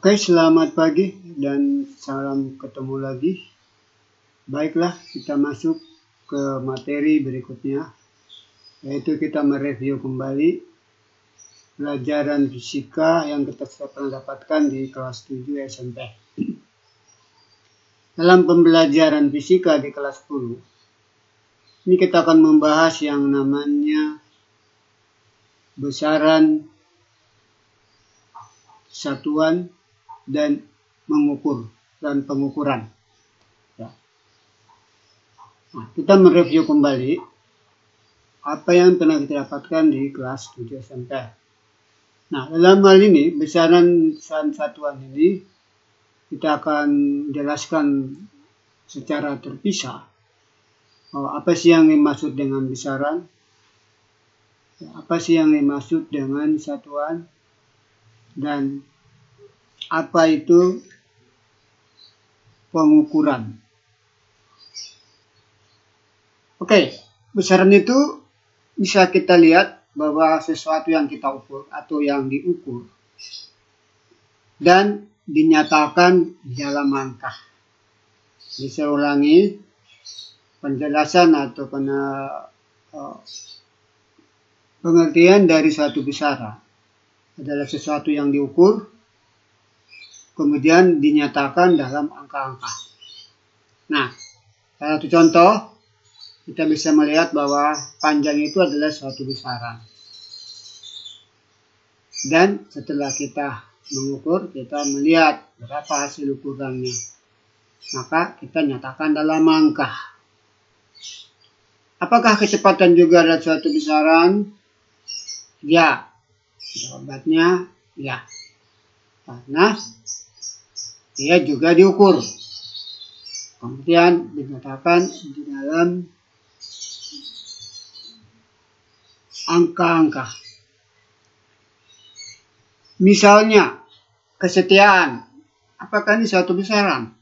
Oke, selamat pagi dan salam ketemu lagi. Baiklah, kita masuk ke materi berikutnya, yaitu kita mereview kembali pelajaran fisika yang kita pernah dapatkan di kelas 7 SMP. Dalam pembelajaran fisika di kelas 10, ini kita akan membahas yang namanya besaran, satuan, dan mengukur dan pengukuran. Ya. Nah, kita mereview kembali apa yang pernah kita dapatkan di kelas 7 SMP. Nah, dalam hal ini besaran satuan ini kita akan jelaskan secara terpisah apa sih yang dimaksud dengan besaran, apa sih yang dimaksud dengan satuan, dan apa itu pengukuran. Oke, besaran itu bisa kita lihat bahwa sesuatu yang kita ukur atau yang diukur dan dinyatakan dalam angka. Bisa ulangi penjelasan atau pengertian dari suatu besaran adalah sesuatu yang diukur kemudian dinyatakan dalam angka-angka. Nah, salah satu contoh kita bisa melihat bahwa panjang itu adalah suatu besaran. Dan setelah kita mengukur, kita melihat berapa hasil ukurannya. Maka kita nyatakan dalam angka. Apakah kecepatan juga adalah suatu besaran? Ya. Jawabannya ya. Karena dia juga diukur. Kemudian dinyatakan di dalam angka-angka. Misalnya, kesetiaan. Apakah ini suatu besaran?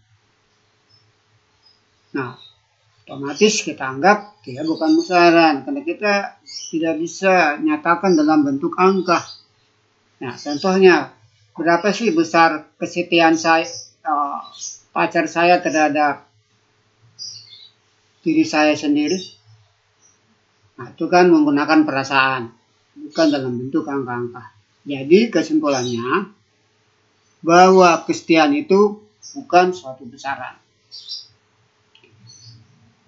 Nah, otomatis kita anggap dia bukan besaran. Karena kita tidak bisa nyatakan dalam bentuk angka. Nah, contohnya, berapa sih besar kesetiaan saya, pacar saya terhadap diri saya sendiri? Nah, itu kan menggunakan perasaan, bukan dalam bentuk angka-angka. Jadi kesimpulannya bahwa kesetiaan itu bukan suatu besaran.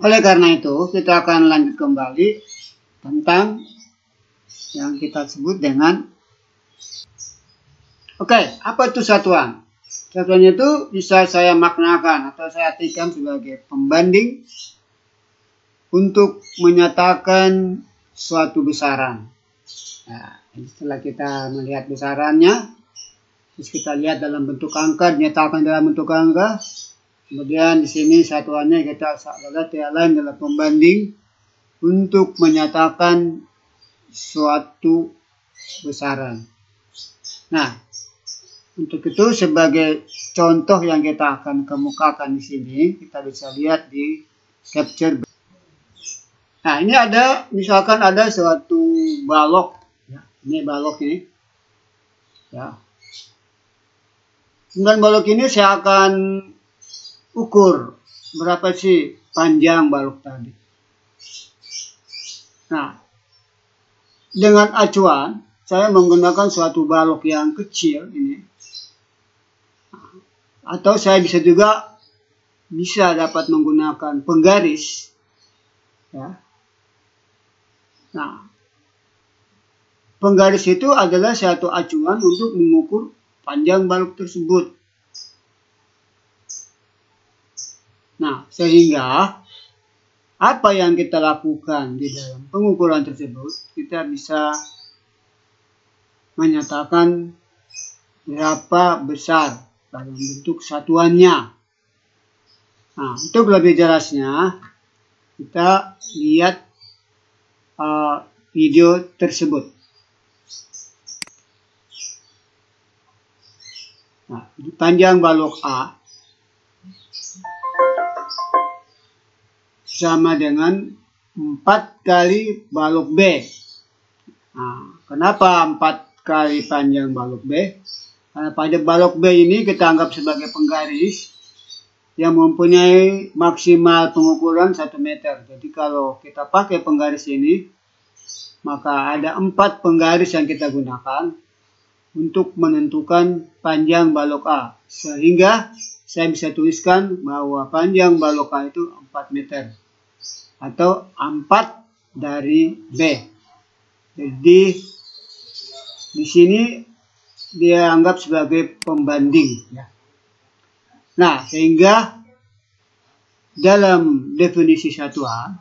Oleh karena itu, kita akan lanjut kembali tentang yang kita sebut dengan apa itu satuan? Satuan itu bisa saya maknakan atau saya artikan sebagai pembanding untuk menyatakan suatu besaran. Nah, setelah kita melihat besarannya, terus kita lihat dalam bentuk angka, dinyatakan dalam bentuk angka. Kemudian di sini satuannya kita lihat yang lain adalah pembanding untuk menyatakan suatu besaran. Nah, untuk itu sebagai contoh yang kita akan kemukakan di sini, kita bisa lihat di capture. Nah, ini ada, misalkan ada suatu balok, ya, ini balok ini, ya. Dengan balok ini saya akan ukur berapa sih panjang balok tadi. Nah, dengan acuan saya menggunakan suatu balok yang kecil ini. Atau saya bisa dapat menggunakan penggaris. Ya. Nah, penggaris itu adalah satu acuan untuk mengukur panjang balok tersebut. Nah, sehingga apa yang kita lakukan di dalam pengukuran tersebut, kita bisa menyatakan berapa besar dalam bentuk satuannya. Nah, untuk lebih jelasnya, kita lihat video tersebut. Nah, panjang balok A sama dengan 4 kali balok B. Nah, kenapa 4 kali panjang balok B? Pada balok B ini kita anggap sebagai penggaris yang mempunyai maksimal pengukuran 1 meter. Jadi kalau kita pakai penggaris ini, maka ada 4 penggaris yang kita gunakan untuk menentukan panjang balok A. Sehingga saya bisa tuliskan bahwa panjang balok A itu 4 meter. Atau 4 dari B. Jadi di sini dia anggap sebagai pembanding. Ya. Nah, sehingga dalam definisi satuan,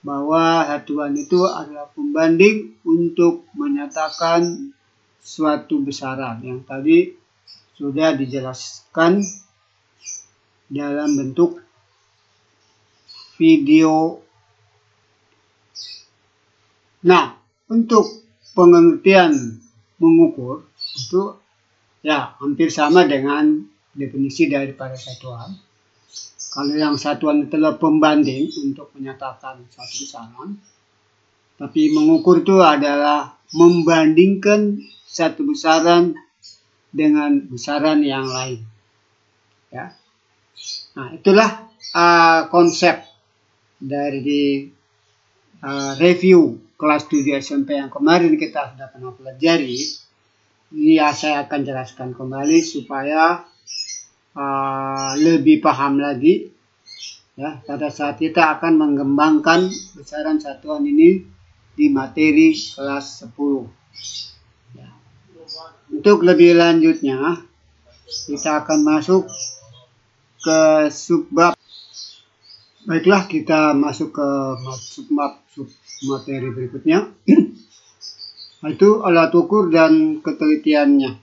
bahwa satuan itu adalah pembanding untuk menyatakan suatu besaran yang tadi sudah dijelaskan dalam bentuk video. Nah, untuk pengertian mengukur itu ya hampir sama dengan definisi daripada satuan. Kalau yang satuan itu adalah pembanding untuk menyatakan satu besaran, tapi mengukur itu adalah membandingkan satu besaran dengan besaran yang lain. Ya. Nah, itulah konsep dari review kelas 7 SMP yang kemarin kita sudah pernah pelajari. Ini ya saya akan jelaskan kembali supaya lebih paham lagi ya pada saat kita akan mengembangkan besaran satuan ini di materi kelas 10 ya. Untuk lebih lanjutnya kita akan masuk ke subbab. Baiklah, kita masuk ke subbab materi berikutnya, yaitu alat ukur dan ketelitiannya.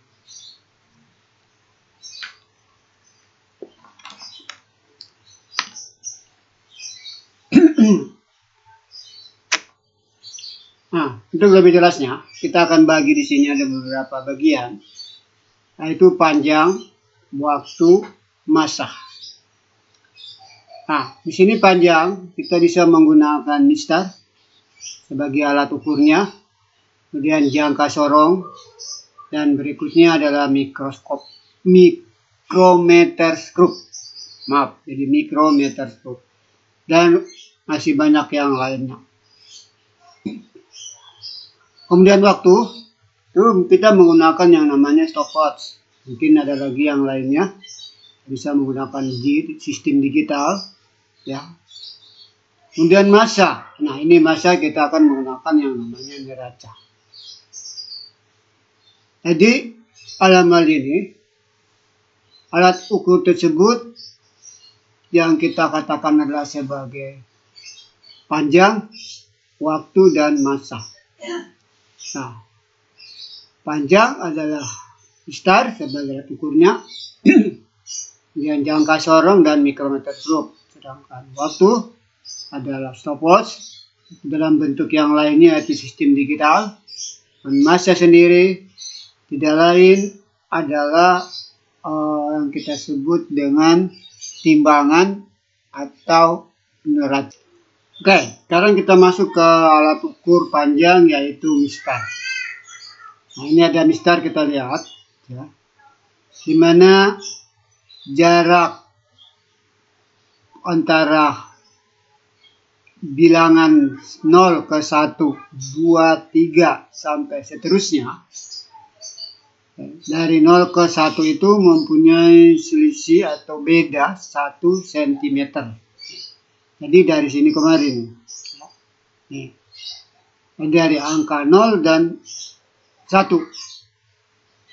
Nah, untuk lebih jelasnya, kita akan bagi di sini ada beberapa bagian, yaitu panjang, waktu, massa. Nah, di sini panjang kita bisa menggunakan mistar sebagai alat ukurnya, kemudian jangka sorong, dan berikutnya adalah mikrometer stroke. Maaf, jadi mikrometer stroke. Dan masih banyak yang lainnya. Kemudian waktu, itu kita menggunakan yang namanya stopwatch. Mungkin ada lagi yang lainnya. Bisa menggunakan sistem digital. Ya. Kemudian massa. Nah, ini massa kita akan menggunakan yang namanya neraca. Jadi, dalam hal ini, alat ukur tersebut yang kita katakan adalah sebagai panjang, waktu, dan massa. Nah, panjang adalah mistar sebagai alat ukurnya, kemudian jangka sorong dan mikrometer stroke. Sedangkan waktu adalah stopwatch dalam bentuk yang lainnya yaitu sistem digital. Dan massa sendiri tidak lain adalah yang kita sebut dengan timbangan atau neraca. Oke, sekarang kita masuk ke alat ukur panjang yaitu mistar. Nah, ini ada mistar, kita lihat ya. Di mana jarak antara bilangan 0 ke 1, 2, 3 sampai seterusnya. Dari 0 ke 1 itu mempunyai selisih atau beda 1 cm. Jadi dari sini kemarin. Nih. Dari angka 0 dan 1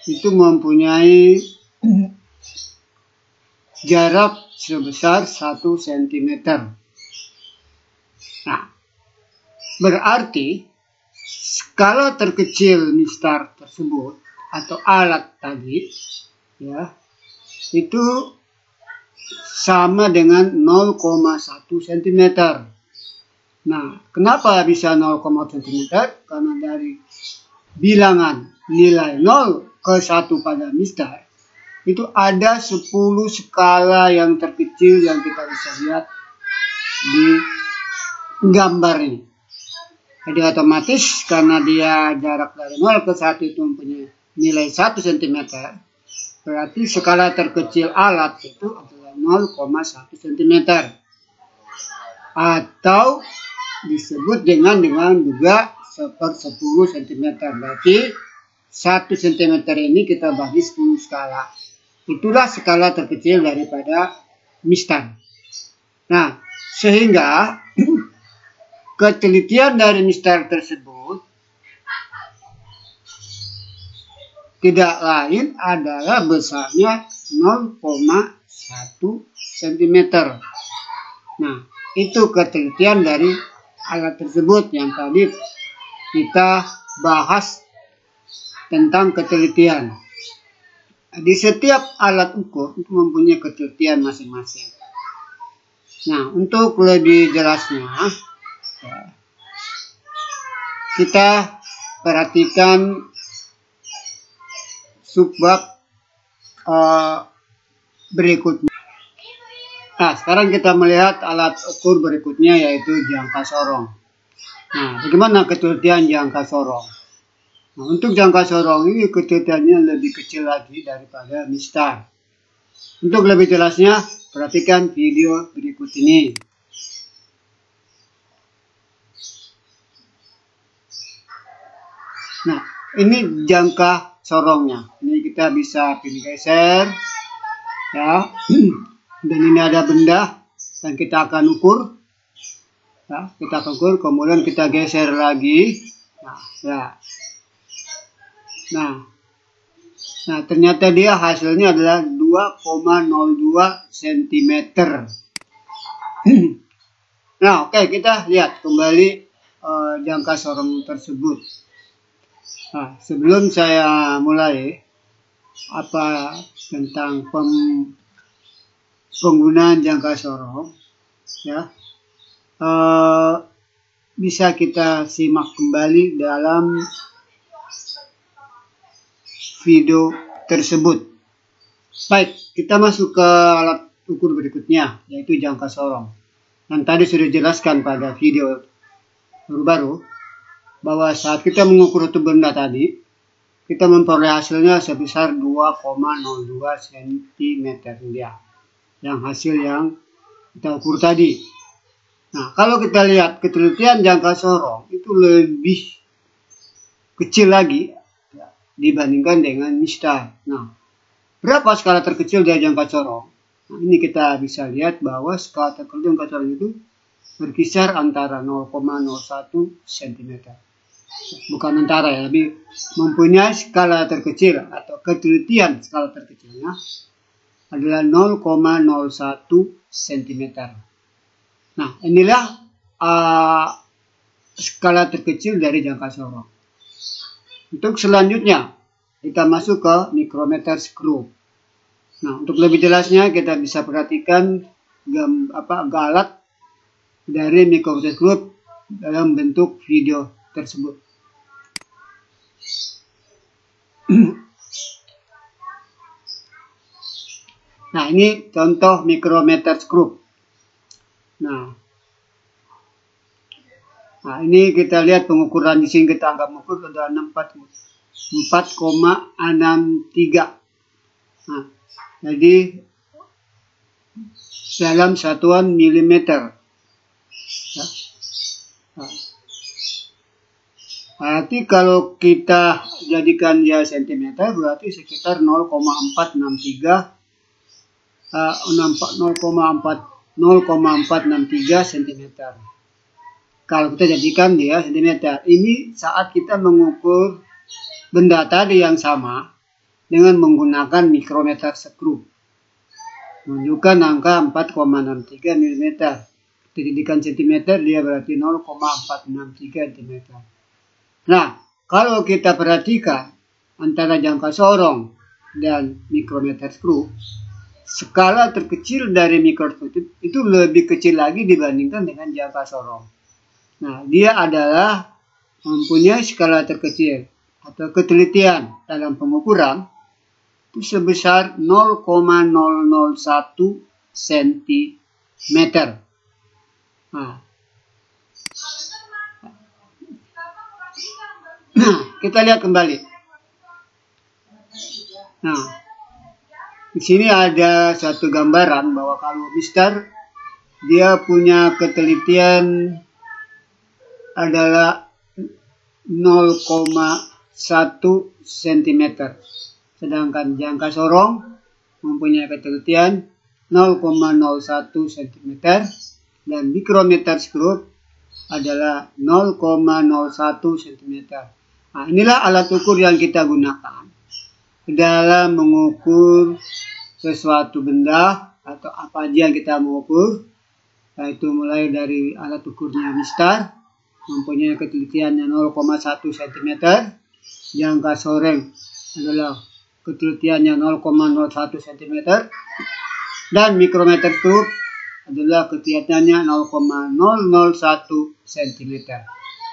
itu mempunyai jarak sebesar 1 cm. Nah, berarti skala terkecil mistar tersebut atau alat tadi ya itu sama dengan 0,1 cm. Nah, kenapa bisa 0,1 cm? Karena dari bilangan nilai 0 ke 1 pada mistar itu ada 10 skala yang terkecil yang kita bisa lihat di gambar ini. Jadi otomatis karena dia jarak dari 0 ke 1 itu mempunyai nilai 1 cm, berarti skala terkecil alat itu adalah 0,1 cm. Atau disebut dengan juga 1/10 cm. Berarti 1 cm ini kita bagi 10 skala. Itulah skala terkecil daripada mistar. Nah, sehingga ketelitian dari mistar tersebut tidak lain adalah besarnya 0,1 cm. Nah, itu ketelitian dari alat tersebut yang tadi kita bahas tentang ketelitian. Di setiap alat ukur itu mempunyai ketelitian masing-masing. Nah, untuk lebih jelasnya, kita perhatikan subbab berikutnya. Nah, sekarang kita melihat alat ukur berikutnya, yaitu jangka sorong. Nah, bagaimana ketelitian jangka sorong? Nah, untuk jangka sorong ini ketelitiannya lebih kecil lagi daripada mistar. Untuk lebih jelasnya, perhatikan video berikut ini. Nah, ini jangka sorongnya. Ini kita bisa pilih geser, ya. Dan ini ada benda dan kita akan ukur. Ya, kita akan ukur, kemudian kita geser lagi. Nah, ya. Nah, ternyata dia hasilnya adalah 2,02 cm. Nah, oke, kita lihat kembali jangka sorong tersebut. Nah, sebelum saya mulai apa tentang penggunaan jangka sorong, ya, bisa kita simak kembali dalam video tersebut. Baik, kita masuk ke alat ukur berikutnya, yaitu jangka sorong. Yang tadi sudah dijelaskan pada video baru-baru, bahwa saat kita mengukur satu benda tadi, kita memperoleh hasilnya sebesar 2,02 cm dia. Yang hasil yang kita ukur tadi. Nah, kalau kita lihat ketelitian jangka sorong itu lebih kecil lagi ya, dibandingkan dengan mistar. Nah, berapa skala terkecil dari jangka sorong? Nah, ini kita bisa lihat bahwa skala terkecil jangka sorong itu berkisar antara 0,01 cm. Bukan antara ya, tapi mempunyai skala terkecil atau ketelitian skala terkecilnya adalah 0,01 cm. Nah, inilah skala terkecil dari jangka sorong. Untuk selanjutnya, kita masuk ke micrometer screw. Nah, untuk lebih jelasnya kita bisa perhatikan alat dari micrometer screw dalam bentuk video tersebut. Nah, ini contoh micrometer screw. Nah, ini kita lihat pengukuran di sini, kita anggap mengukur adalah 4,63. Nah, jadi dalam satuan milimeter. Ya. Nah, berarti kalau kita jadikan dia cm, berarti sekitar 0,463 cm. Kalau kita jadikan dia cm, ini saat kita mengukur benda tadi yang sama dengan menggunakan micrometer screw, menunjukkan angka 4,63 mm. Dijadikan cm, dia berarti 0,463 cm. Nah, kalau kita perhatikan antara jangka sorong dan micrometer screw, skala terkecil dari micrometer itu lebih kecil lagi dibandingkan dengan jangka sorong. Nah, dia adalah mempunyai skala terkecil atau ketelitian dalam pengukuran itu sebesar 0,001 cm. Nah, kita lihat kembali. Nah, di sini ada satu gambaran bahwa kalau Mister dia punya ketelitian adalah 0,1 cm. Sedangkan jangka sorong mempunyai ketelitian 0,01 cm dan mikrometer skrup adalah 0,01 cm. Nah, inilah alat ukur yang kita gunakan dalam mengukur sesuatu benda atau apa aja yang kita mengukur, yaitu mulai dari alat ukurnya Mister mempunyai ketelitiannya 0,1 cm, jangka sorong adalah ketelitiannya 0,01 cm, dan mikrometer skrup adalah ketelitiannya 0,001 cm.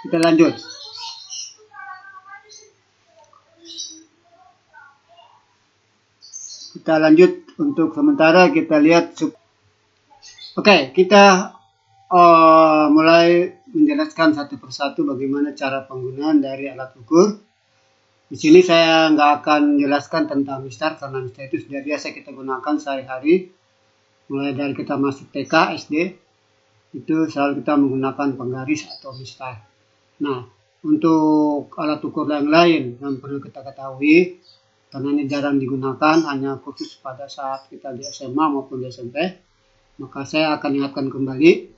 Kita lanjut. Kita lanjut untuk sementara kita lihat. Oke, kita mulai menjelaskan satu persatu bagaimana cara penggunaan dari alat ukur. Di sini saya nggak akan menjelaskan tentang Mister karena Mister itu sudah biasa kita gunakan sehari-hari. Mulai dari kita masuk TK, SD, itu selalu kita menggunakan penggaris atau Mister. Nah, untuk alat ukur yang lain yang perlu kita ketahui, karena ini jarang digunakan, hanya khusus pada saat kita di SMA maupun di SMP, maka saya akan ingatkan kembali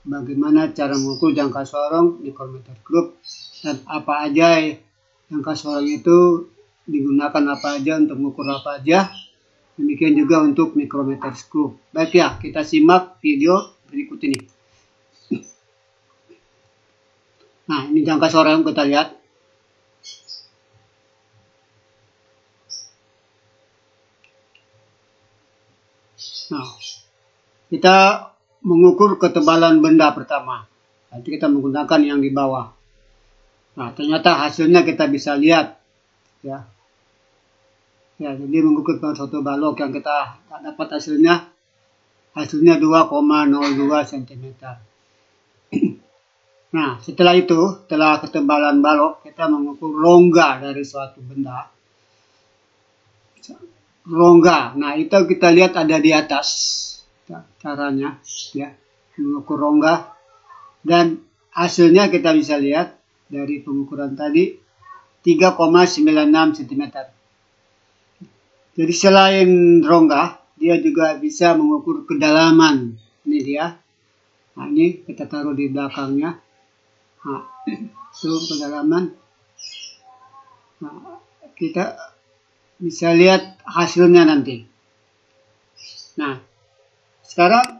bagaimana cara mengukur jangka sorong, mikrometer skrup, dan apa aja jangka sorong itu digunakan apa aja untuk mengukur apa aja. Demikian juga untuk mikrometer skrup. Baik ya, kita simak video berikut ini. Nah, ini jangka sorong kita lihat. Nah, kita mengukur ketebalan benda pertama. Nanti kita menggunakan yang di bawah. Nah, ternyata hasilnya kita bisa lihat, ya. Ya, jadi mengukur suatu balok yang kita dapat hasilnya 2,02 cm. Nah, setelah itu, setelah ketebalan balok, kita mengukur rongga dari suatu benda. Rongga, nah itu kita lihat ada di atas caranya, ya, mengukur rongga, dan hasilnya kita bisa lihat dari pengukuran tadi 3,96 cm. Jadi selain rongga, dia juga bisa mengukur kedalaman. Ini dia. Nah, ini kita taruh di belakangnya. Nah, itu kedalaman. Nah, kita bisa lihat hasilnya nanti. Nah, sekarang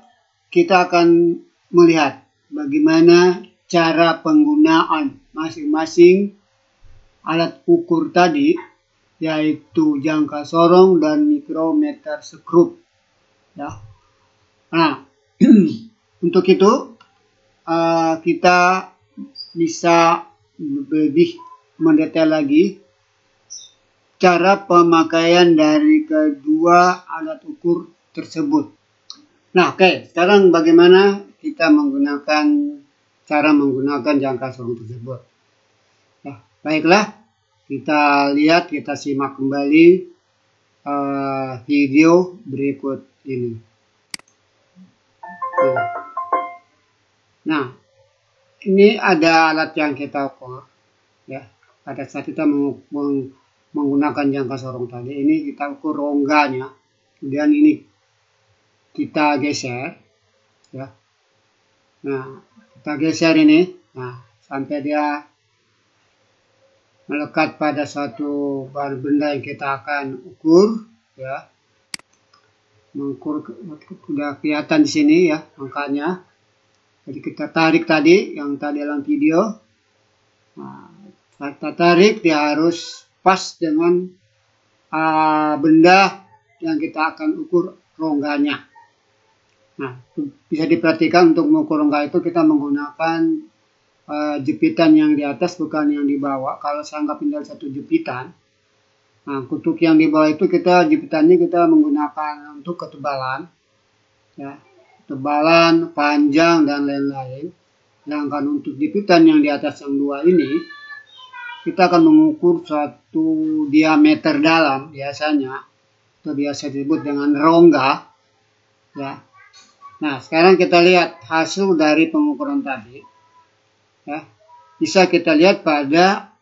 kita akan melihat bagaimana cara penggunaan masing-masing alat ukur tadi, yaitu jangka sorong dan mikrometer skrup. Ya. Nah, untuk itu kita bisa lebih mendetail lagi cara pemakaian dari kedua alat ukur tersebut. Nah, oke, sekarang bagaimana kita cara menggunakan jangka sorong tersebut. Nah, baiklah, kita lihat, kita simak kembali video berikut ini. Nah, ini ada alat yang kita ukur, ya. Pada saat kita menggunakan jangka sorong tadi, ini kita ukur rongganya, kemudian ini kita geser, ya. Nah, kita geser ini, nah, sampai dia melekat pada suatu benda yang kita akan ukur, ya. Mengukur sudah kelihatan di sini, ya, angkanya. Jadi kita tarik tadi, yang tadi dalam video. Nah, kita tarik, dia harus pas dengan benda yang kita akan ukur rongganya. Nah, bisa diperhatikan untuk mengukur rongga itu kita menggunakan jepitan yang di atas, bukan yang di bawah. Kalau saya anggap tinggal satu jepitan. Nah, untuk yang di bawah itu jepitannya kita menggunakan untuk ketebalan, ya, ketebalan, panjang, dan lain-lain. Sedangkan untuk jepitan yang di atas yang dua ini, kita akan mengukur suatu diameter dalam biasanya, atau biasa disebut dengan rongga. Ya. Nah, sekarang kita lihat hasil dari pengukuran tadi. Ya. Bisa kita lihat pada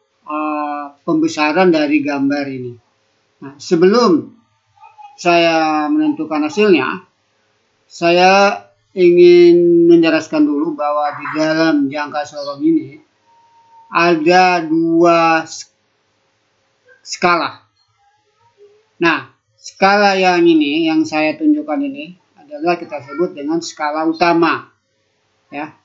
pembesaran dari gambar ini. Nah, sebelum saya menentukan hasilnya, saya ingin menjelaskan dulu bahwa di dalam jangka sorong ini ada dua skala. Nah, skala yang ini, yang saya tunjukkan ini, adalah kita sebut dengan skala utama. Ya,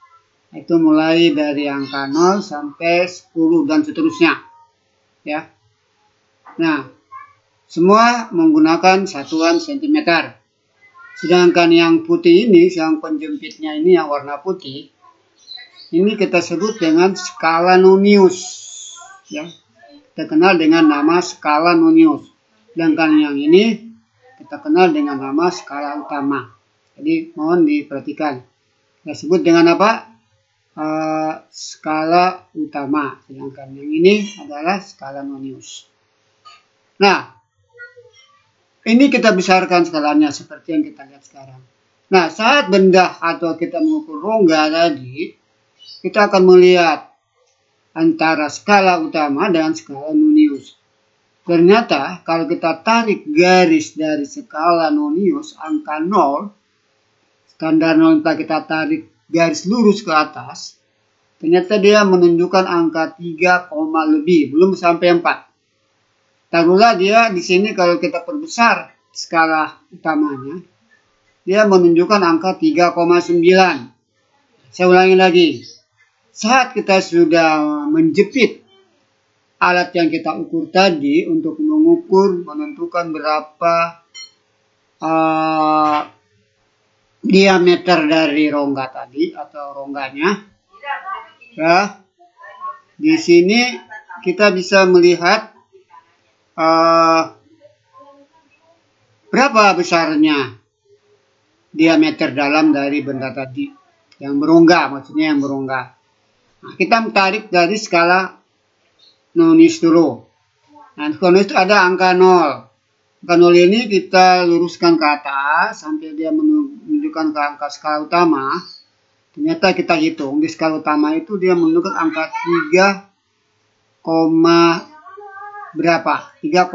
itu mulai dari angka 0 sampai 10 dan seterusnya. Ya. Nah, semua menggunakan satuan sentimeter. Sedangkan yang putih ini, yang penjepitnya ini yang warna putih, ini kita sebut dengan skala nonius. Ya, kita kenal dengan nama skala nonius. Sedangkan yang ini kita kenal dengan nama skala utama. Jadi mohon diperhatikan. Kita sebut dengan apa? Skala utama. Sedangkan yang ini adalah skala nonius. Nah, ini kita besarkan skalanya seperti yang kita lihat sekarang. Nah, saat benda atau kita mengukur rongga tadi, kita akan melihat antara skala utama dan skala nonius. Ternyata kalau kita tarik garis dari skala nonius angka 0, standar 0 kita tarik garis lurus ke atas, ternyata dia menunjukkan angka 3, lebih, belum sampai 4. Taruhlah dia di sini kalau kita perbesar skala utamanya, dia menunjukkan angka 3,9. Saya ulangi lagi. Saat kita sudah menjepit alat yang kita ukur tadi untuk menentukan berapa diameter dari rongga tadi atau rongganya, ya, di sini kita bisa melihat berapa besarnya diameter dalam dari benda tadi yang berongga, maksudnya yang berongga. Nah, kita tarik dari skala nonius dulu. Nah, nonius itu ada angka 0. Angka 0 ini kita luruskan ke atas sampai dia menunjukkan ke angka skala utama. Ternyata kita hitung di skala utama itu dia menunjukkan angka 3, berapa? 3,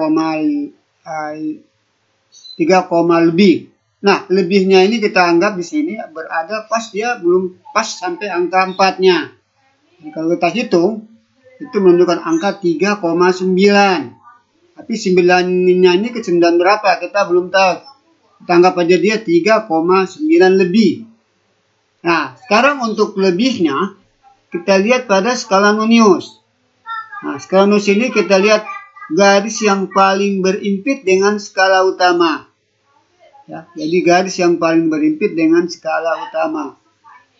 lebih. Nah, lebihnya ini kita anggap di sini berada pas, dia belum pas sampai angka 4-nya. Kalau kita hitung, itu menunjukkan angka 3,9. Tapi 9-nya ini ke 9 berapa? Kita belum tahu. Kita anggap aja dia 3,9 lebih. Nah, sekarang untuk lebihnya, kita lihat pada skala nonius. Nah, skala nonius ini kita lihat garis yang paling berimpit dengan skala utama. Ya, jadi garis yang paling berimpit dengan skala utama.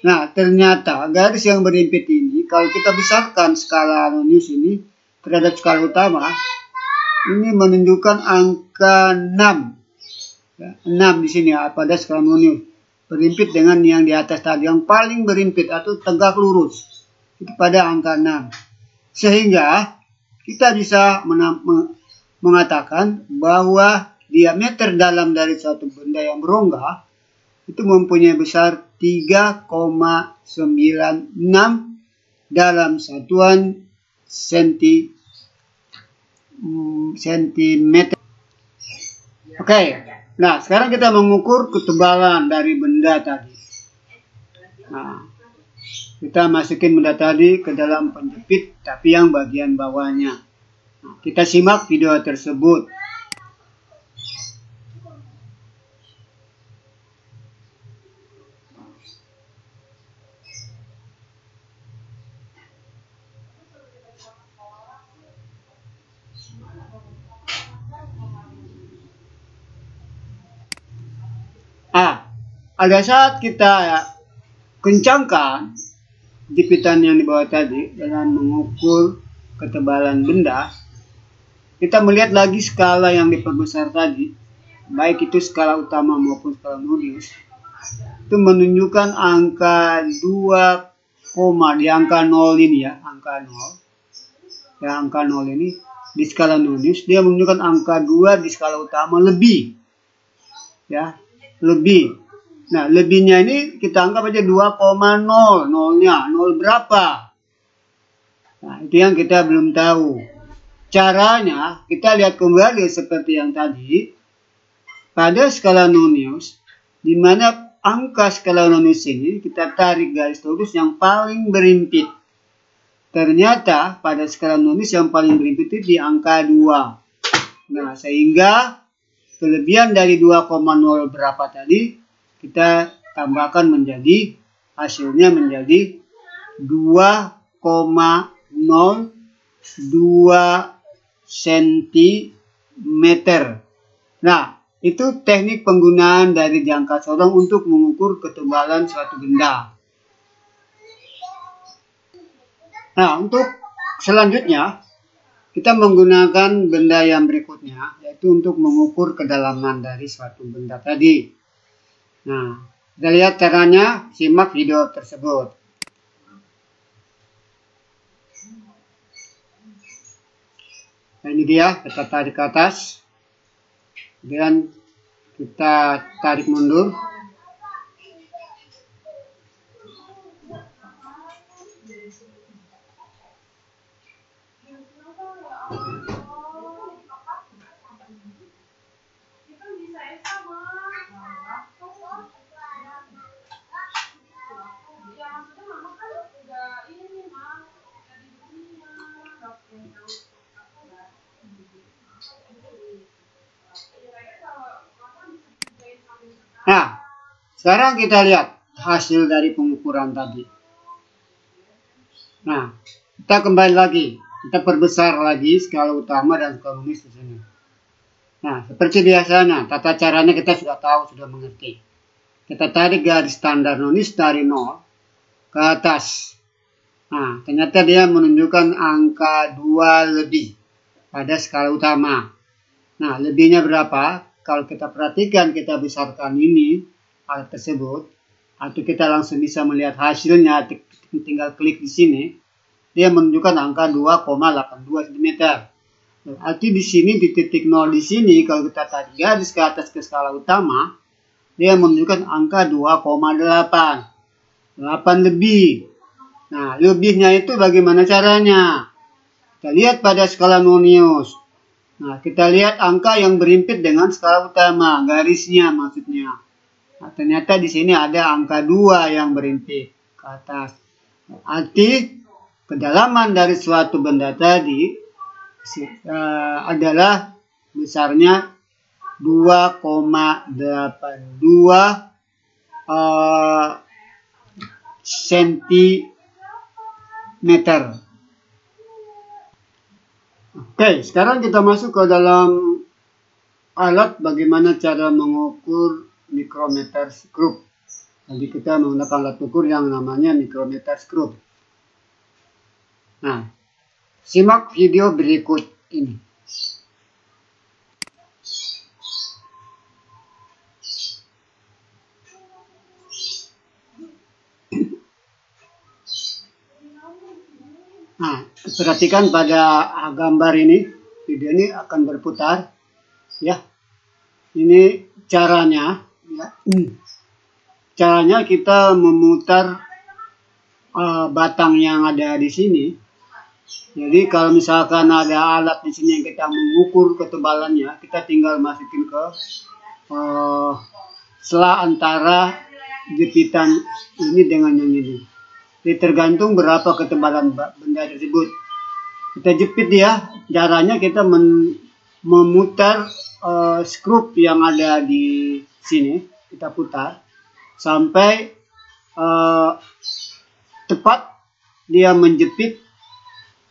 Nah, ternyata garis yang berimpit ini, kalau kita besarkan skala nonius ini terhadap skala utama, ini menunjukkan angka 6. Ya, 6 di sini ya, pada skala nonius. Berimpit dengan yang di atas tadi, yang paling berimpit atau tegak lurus. Itu pada angka 6. Sehingga kita bisa mengatakan bahwa diameter dalam dari suatu benda yang berongga itu mempunyai besar 3,96 dalam satuan sentimeter. Oke, nah sekarang kita mengukur ketebalan dari benda tadi. Nah, kita masukin benda tadi ke dalam penjepit, tapi yang bagian bawahnya. Nah, kita simak video tersebut. Pada saat kita kencangkan jepitan yang di bawah tadi dengan mengukur ketebalan benda, kita melihat lagi skala yang diperbesar tadi, baik itu skala utama maupun skala nonius, itu menunjukkan angka 2, di angka 0 ini ya, angka 0, ya angka 0 ini di skala Nonius, dia menunjukkan angka 2 di skala utama lebih. Ya, lebih. Nah, lebihnya ini kita anggap aja 2,0. Nolnya, 0 berapa? Nah, itu yang kita belum tahu. Caranya, kita lihat kembali seperti yang tadi. Pada skala Nonius, di mana angka skala Nonius ini kita tarik garis lurus yang paling berimpit. Ternyata pada skala Nonius yang paling berimpit itu di angka 2. Nah, sehingga kelebihan dari 2,0 berapa tadi kita tambahkan menjadi hasilnya menjadi 2,02 cm. Nah, itu teknik penggunaan dari jangka sorong untuk mengukur ketebalan suatu benda. Nah, untuk selanjutnya kita menggunakan benda yang berikutnya, yaitu untuk mengukur kedalaman dari suatu benda tadi. Nah, kita lihat caranya, simak video tersebut. Nah, ini dia, kita tarik ke atas, kemudian kita tarik mundur. Nah, sekarang kita lihat hasil dari pengukuran tadi. Nah, kita kembali lagi, kita perbesar lagi skala utama dan skala Nonius di sini. Nah, seperti biasanya, tata caranya kita sudah tahu, sudah mengerti. Kita tarik garis standar Nonius dari 0 ke atas. Nah, ternyata dia menunjukkan angka 2 lebih pada skala utama. Nah, lebihnya berapa? Kalau kita perhatikan, kita besarkan ini, alat tersebut, atau kita langsung bisa melihat hasilnya, tinggal klik di sini, dia menunjukkan angka 2,82 cm. Berarti di sini, di titik 0 di sini, kalau kita tarik garis ke atas ke skala utama, dia menunjukkan angka 2,8. 8 lebih. Nah, lebihnya itu bagaimana caranya? Kita lihat pada skala Nonius. Nah, kita lihat angka yang berimpit dengan skala utama, garisnya maksudnya. Nah, ternyata di sini ada angka 2 yang berimpit ke atas. Arti kedalaman dari suatu benda tadi adalah besarnya 2,82 cm. Oke, sekarang kita masuk ke dalam alat bagaimana cara mengukur mikrometer skrup. Jadi kita menggunakan alat ukur yang namanya mikrometer skrup. Nah, simak video berikut ini. Nah, perhatikan pada gambar ini, video ini akan berputar, ya. Ini caranya, ya. Caranya kita memutar batang yang ada di sini. Jadi kalau misalkan ada alat di sini yang kita mengukur ketebalannya, kita tinggal masukin ke sela antara jepitan ini dengan yang ini. Jadi tergantung berapa ketebalan benda tersebut. Kita jepit dia, caranya kita memutar skrup yang ada di sini, kita putar sampai tepat dia menjepit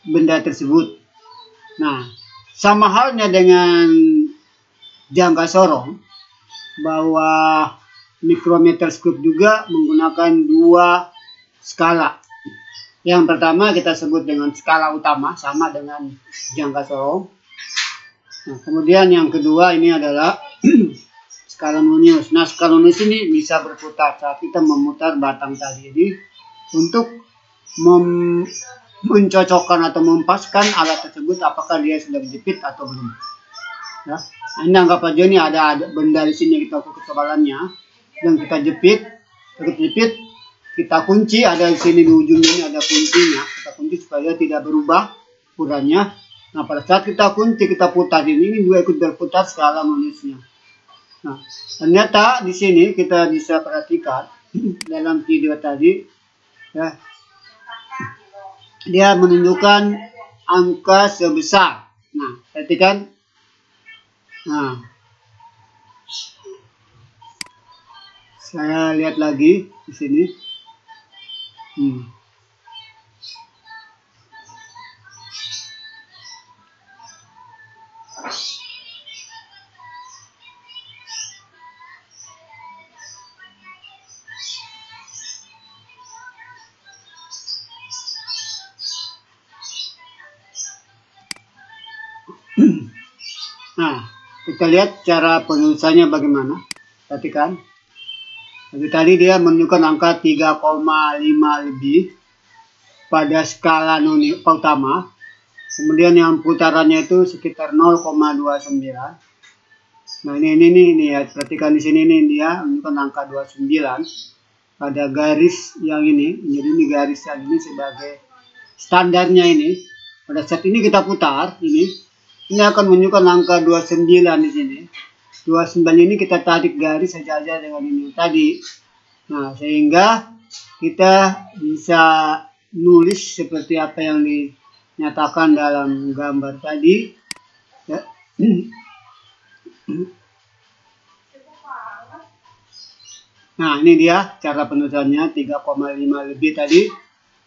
benda tersebut. Nah, sama halnya dengan jangka sorong, bahwa mikrometer skrup juga menggunakan 2 skala. Yang pertama kita sebut dengan skala utama, sama dengan jangka sorong. Nah, kemudian yang kedua ini adalah skala Nonius. Nah, skala Nonius ini bisa berputar saat kita memutar batang tadi. Jadi untuk mencocokkan atau mempaskan alat tersebut apakah dia sudah dijepit atau belum. Ya. Anda anggap aja ini ada benda di sini, kita ukur ketebalannya, yang kita jepit, kita kunci, ada di sini di ujungnya ini ada kuncinya, kita kunci supaya tidak berubah ukurannya. Nah, pada saat kita kunci, kita putar ini juga ikut berputar skala manusia. Nah, ternyata di sini kita bisa perhatikan dalam video tadi, ya, dia menunjukkan angka sebesar. Nah, perhatikan. Nah, saya lihat lagi di sini. Nah, kita lihat cara penulisannya bagaimana. Perhatikan. Jadi tadi dia menunjukkan angka 3,5 lebih pada skala utama. Kemudian yang putarannya itu sekitar 0,29. Nah, ini ya, perhatikan di sini nih, dia menunjukkan angka 29 pada garis yang ini. Jadi ini garis yang ini sebagai standarnya ini. Pada saat ini kita putar ini akan menunjukkan angka 29 di sini. 29 ini kita tarik garis saja dengan ini tadi. Nah, sehingga kita bisa nulis seperti apa yang dinyatakan dalam gambar tadi. Ya. Nah, ini dia cara penulisannya 3,5 lebih tadi.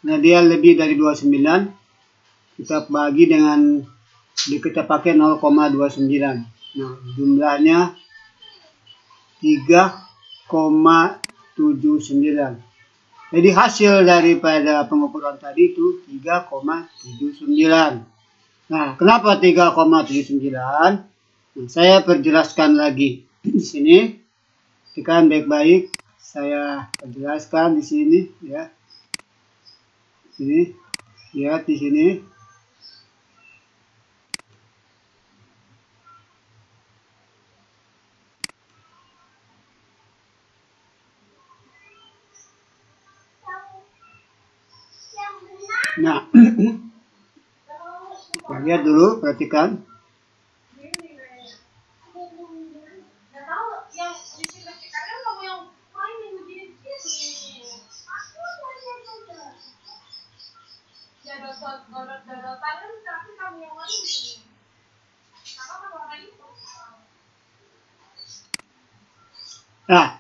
Nah, dia lebih dari 29. Kita bagi dengan kita pakai 0,29. Nah, jumlahnya 3,79. Jadi hasil daripada pengukuran tadi itu 3,79. Nah, kenapa 3,79? Nah, saya perjelaskan lagi di sini. Tekan baik-baik. Saya perjelaskan di sini, ya. Ini, lihat di sini. Nah, kita lihat dulu, perhatikan. Nah,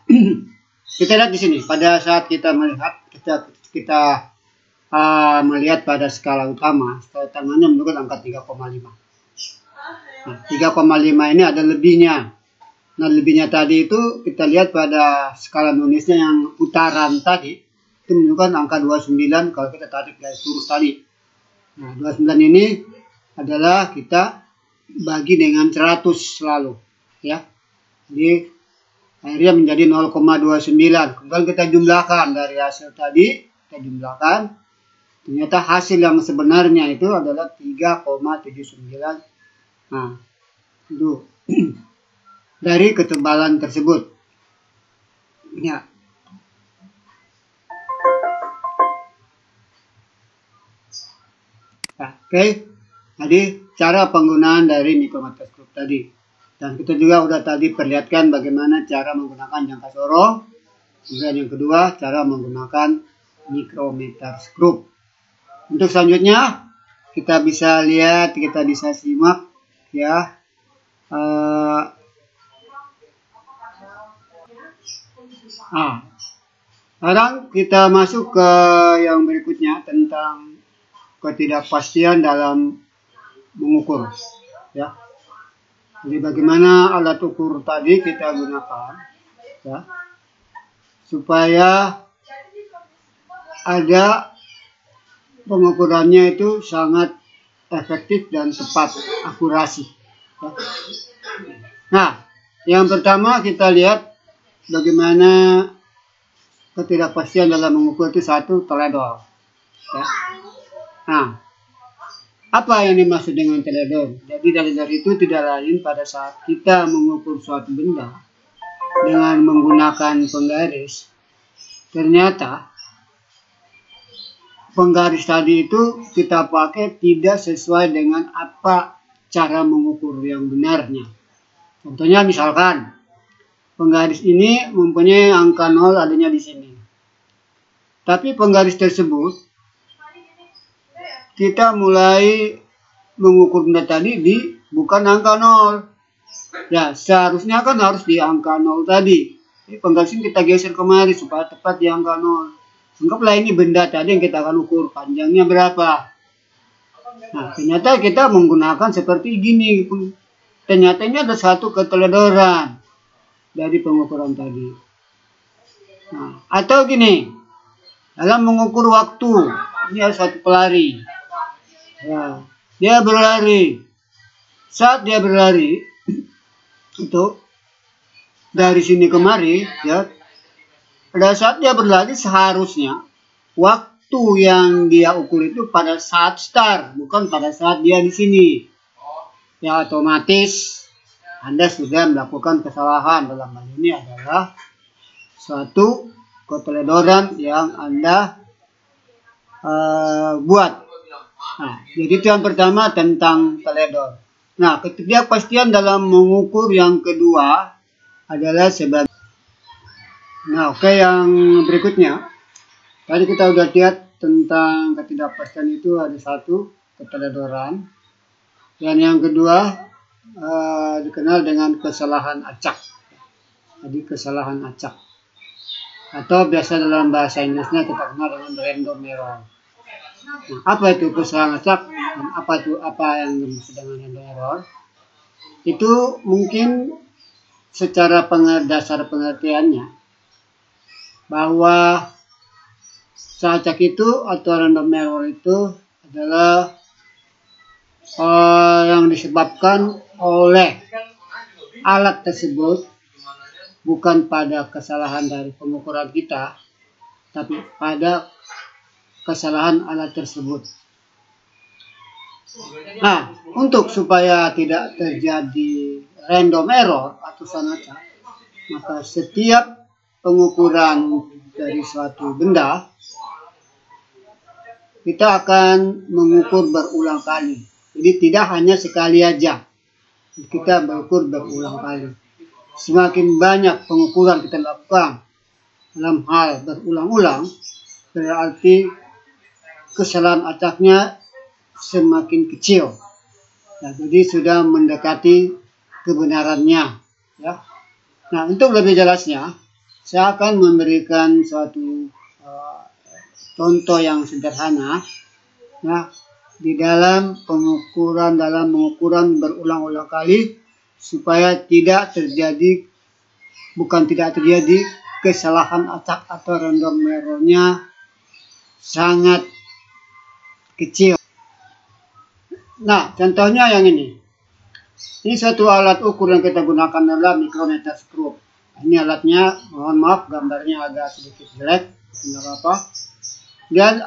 kita lihat di sini. Pada saat kita melihat, kita melihat pada skala utama, skala utamanya menunjukkan angka 3,5. Nah, 3,5 ini ada lebihnya. Nah, lebihnya tadi itu kita lihat pada skala nulisnya yang putaran tadi, itu menunjukkan angka 29 kalau kita tarik garis lurus tadi. Nah, 29 ini adalah kita bagi dengan 100 selalu, ya. Jadi akhirnya menjadi 0,29. Kemudian kita jumlahkan dari hasil tadi, kita jumlahkan. Ternyata hasil yang sebenarnya itu adalah 3,79. Nah, itu dari ketebalan tersebut. Ya. Nah, oke. Jadi cara penggunaan dari mikrometroskop tadi. Dan kita juga udah tadi perlihatkan bagaimana cara menggunakan jangka sorong. Kemudian yang kedua, cara menggunakan mikrometroskop. Untuk selanjutnya, kita bisa lihat, kita bisa simak, ya. Sekarang kita masuk ke yang berikutnya tentang ketidakpastian dalam mengukur, ya. Jadi bagaimana alat ukur tadi kita gunakan, ya, supaya ada pengukurannya itu sangat efektif dan tepat, akurasi. Ya. Nah, yang pertama kita lihat bagaimana ketidakpastian dalam mengukur itu satu, teledor. Ya. Nah, apa yang dimaksud dengan teledor? Jadi teledor itu tidak lain pada saat kita mengukur suatu benda dengan menggunakan penggaris, ternyata penggaris tadi itu kita pakai tidak sesuai dengan apa cara mengukur yang benarnya. Contohnya misalkan penggaris ini mempunyai angka 0 adanya di sini. Tapi penggaris tersebut kita mulai mengukur benda tadi di bukan angka 0. Ya, seharusnya kan harus di angka 0 tadi. Jadi penggaris ini kita geser kemari supaya tepat di angka 0. Anggaplah ini benda tadi yang kita akan ukur, panjangnya berapa. Nah, ternyata kita menggunakan seperti gini. Ternyata ini ada satu keteledoran dari pengukuran tadi. Nah, atau gini, dalam mengukur waktu, ini ada satu pelari. Ya, dia berlari. Saat dia berlari, itu dari sini kemari, ya, pada saat dia berlari seharusnya waktu yang dia ukur itu pada saat start, bukan pada saat dia di sini. Ya, otomatis Anda sudah melakukan kesalahan. Dalam hal ini adalah suatu keteledoran yang Anda buat. Nah, jadi itu yang pertama tentang teledor. Nah, ketidakpastian dalam mengukur yang kedua adalah sebagai. Nah, oke, yang berikutnya. Tadi kita udah lihat tentang ketidakpastian itu ada satu, keteledoran. Dan yang kedua dikenal dengan kesalahan acak. Jadi kesalahan acak. Atau biasa dalam bahasa Inggrisnya kita kenal dengan random error. Nah, apa itu kesalahan acak dan apa yang dimaksud dengan random error? Itu mungkin secara dasar pengertiannya bahwa acak itu atau random error itu adalah yang disebabkan oleh alat tersebut, bukan pada kesalahan dari pengukuran kita, tapi pada kesalahan alat tersebut. Nah, untuk supaya tidak terjadi random error atau acak, maka setiap pengukuran dari suatu benda kita akan mengukur berulang kali. Jadi tidak hanya sekali aja, kita mengukur berulang kali. Semakin banyak pengukuran kita lakukan dalam hal berulang-ulang, berarti kesalahan acaknya semakin kecil. Nah, jadi sudah mendekati kebenarannya. Ya. Nah, untuk lebih jelasnya, saya akan memberikan suatu contoh yang sederhana. Ya, di dalam pengukuran berulang-ulang kali supaya tidak terjadi kesalahan acak atau random error-nya sangat kecil. Nah, contohnya yang ini. Ini satu alat ukur yang kita gunakan adalah micrometer screw. Ini alatnya, mohon maaf gambarnya agak sedikit jelek, tidak apa-apa. Dan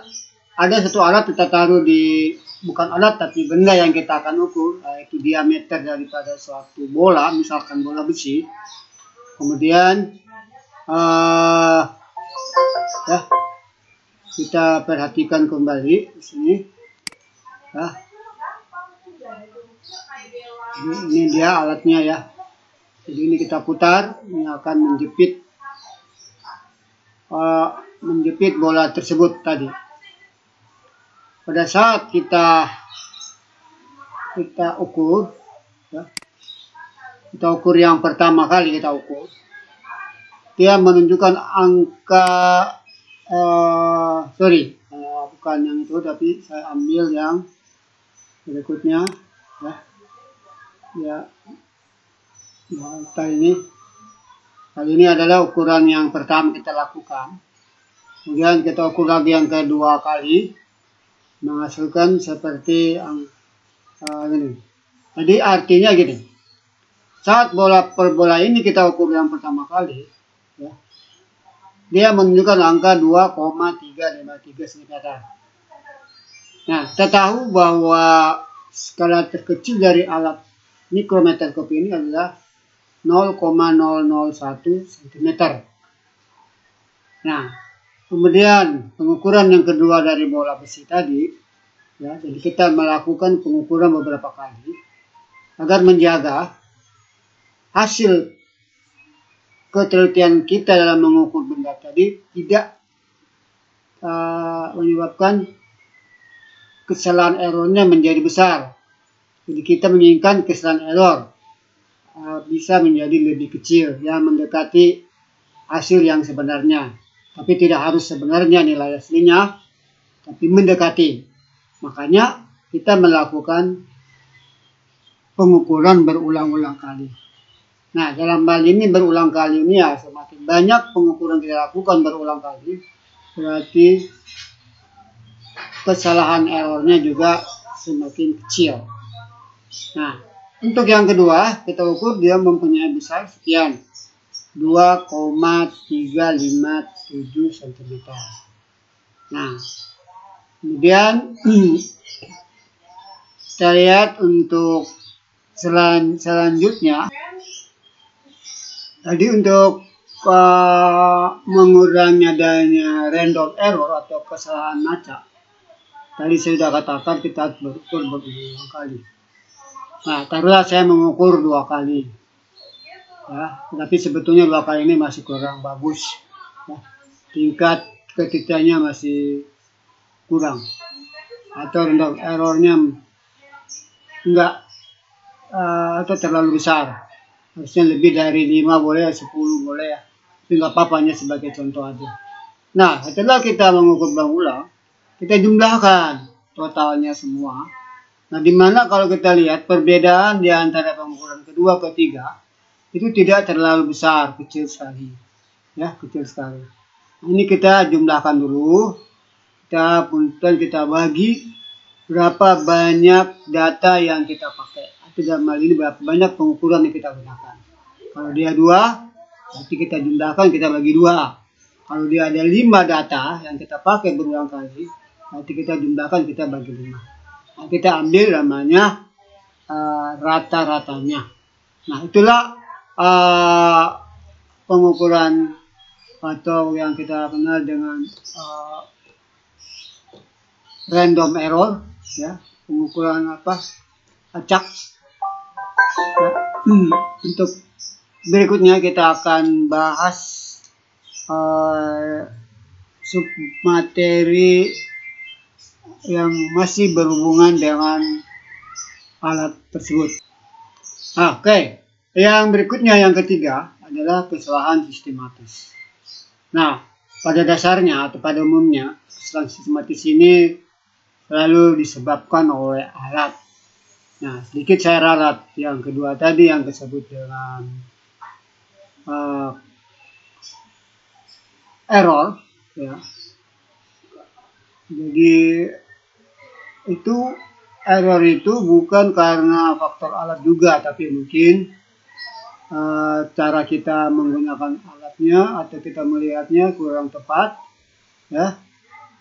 ada satu alat kita taruh di, bukan alat tapi benda yang kita akan ukur, yaitu diameter daripada suatu bola, misalkan bola besi. Kemudian ya, kita perhatikan kembali di sini. Ya. Ini dia alatnya ya. Jadi ini kita putar, ini akan menjepit bola tersebut tadi. Pada saat kita ukur, ya, kita ukur yang pertama kali kita ukur, dia menunjukkan angka, bukan yang itu, tapi saya ambil yang berikutnya, ya, kali ini adalah ukuran yang pertama kita lakukan. Kemudian kita ukur lagi yang kedua kali, menghasilkan seperti ini. Jadi artinya gini, saat per bola ini kita ukur yang pertama kali, ya, dia menunjukkan angka 2,353 cm. Nah, kita tahu bahwa skala terkecil dari alat mikrometeroskopi ini adalah 0,001 cm. Nah, kemudian pengukuran yang kedua dari bola besi tadi, ya, jadi kita melakukan pengukuran beberapa kali agar menjaga hasil ketelitian kita dalam mengukur benda tadi tidak menyebabkan kesalahan errornya menjadi besar. Jadi kita menginginkan kesalahan error bisa menjadi lebih kecil, yang mendekati hasil yang sebenarnya. Tapi tidak harus sebenarnya nilai aslinya, tapi mendekati. Makanya kita melakukan pengukuran berulang-ulang kali. Nah, dalam hal ini berulang kali ini ya, semakin banyak pengukuran kita lakukan berulang kali, berarti kesalahan errornya juga semakin kecil. Nah, untuk yang kedua, kita ukur dia mempunyai besar sekian, 2,357 cm. Nah, kemudian kita lihat untuk selanjutnya. Tadi untuk mengurangi adanya random error atau kesalahan acak, tadi saya sudah katakan kita harus berukur berulang kali. Nah, taruhlah saya mengukur 2 kali, ya, tapi sebetulnya 2 kali ini masih kurang bagus, ya. Tingkat ketelitiannya masih kurang, atau random errornya enggak atau terlalu besar. Harusnya lebih dari 5 boleh, 10 boleh ya. Tapi nggak apa-apa, hanya sebagai contoh aja. Nah, setelah kita mengukur berulang, kita jumlahkan totalnya semua. Nah, dimana kalau kita lihat perbedaan di antara pengukuran kedua ke ketiga itu tidak terlalu besar, kecil sekali. Ya, kecil sekali. Nah, ini kita jumlahkan dulu. Kita bagi berapa banyak data yang kita pakai. Dalam hal ini berapa banyak pengukuran yang kita gunakan. Kalau dia 2, berarti kita jumlahkan, kita bagi 2. Kalau dia ada 5 data yang kita pakai berulang kali, berarti kita jumlahkan, kita bagi 5. Nah, kita ambil namanya rata-ratanya. Nah, itulah pengukuran atau yang kita kenal dengan random error, ya, pengukuran acak. Untuk berikutnya kita akan bahas submateri yang masih berhubungan dengan alat tersebut. Oke. Yang berikutnya, yang ketiga adalah kesalahan sistematis. Nah, pada dasarnya atau pada umumnya kesalahan sistematis ini selalu disebabkan oleh alat. Nah, sedikit saya ralat yang kedua tadi yang disebut dengan error, ya. Jadi itu error itu bukan karena faktor alat juga, tapi mungkin cara kita menggunakan alatnya atau kita melihatnya kurang tepat, ya.